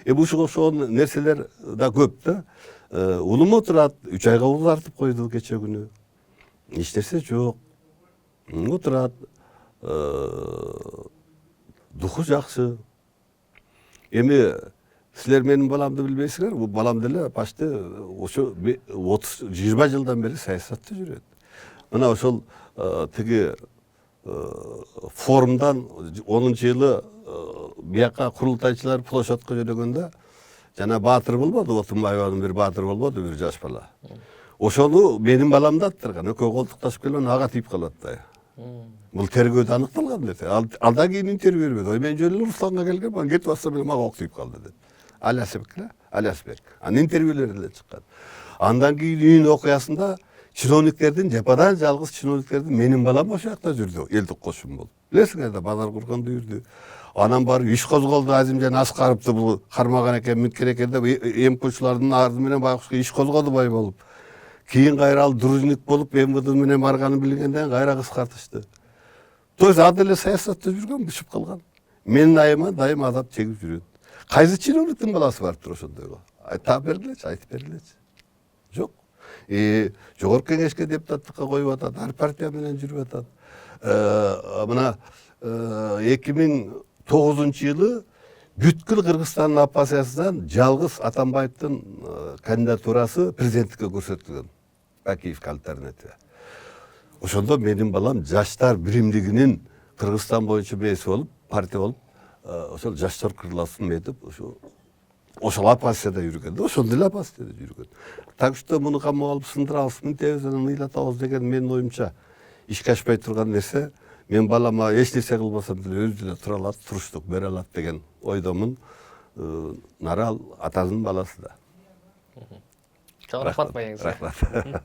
Эми ошол нерселер да көп да. Улум отурат, 3 айга узартып койду кече күнү. Эч нерсе жок. Отурат. Духу жакшы. Эми силер менин баламды билбейсиңер, бул балам деле почти ошо 20 жылдан бери саясатта жүрөт. Мына ошол тиги форумдан 10-жылы бияка курултайчылар площадка жөнөгөндө жана баатыр болбоду, Отунбаеванын бир баатыр болбоду, бир жаш бала. Ошону менин баламды аттырган, экөө колтукташып келген ага тийип калат да. Бул тергөөдө аныкталган деп. Алдан кийин интервью бербеди. Ой мен жөн эле Русланга келгем, ан кетип атса мага ок тийип калды деп. Алиасбек. Анын интервьюлери эле чыккан. Андан кийин үйүн окуясында чиновниктердин жападан жалгыз чиновниктердин менин балам ошол жакта жүрдү, элдик кошун болуп. Билесиңер да базар курганда жүрдү. Анан барып иш козголду, Азимжан Аскаровду бул кармаган экен, мынткен экен деп МКчулардын арды менен байкушка иш козгоду бай болуп. Кийин кайра ал дружник болуп МВД менен барганын билгенден кайра кыскартышты. То есть ады эле саясатта жүргөн, бышып калган. Менин айыма дайым азап чегип жүрөт. Кайсы чиновниктин баласы барыптыр ошондойго? Айта бергилечи, айтып бергилечи. Жок. Жогорку кеңешке депутаттыкка коюп атат, ар партия менен жүрүп атат. Мына 2009-жылы бүткүл Кыргызстандын оппозициясынан жалгыз Атамбаевдин кандидатурасы президенттикке көрсөтүлгөн. Бакиевке альтернатива. Ошондо менин балам жаштар биримдигинин Кыргызстан боюнча бээси болуп, партия болуп, ошол жаштар кырласын метип, ошол оппозицияда жүргөн да, ошондой эле оппозицияда жүргөн. Так что муну камап алып сындырабыз, мынтебизден ыйлатабыз деген менин оюмча ишке ашпай турган нерсе. Мен балама эч нерсе кылбасам деле өзү деле тура алат, туруштук бере алат деген ойдомун. Нара атанын баласы да. Чоң рахмат байыңызга. Рахмат.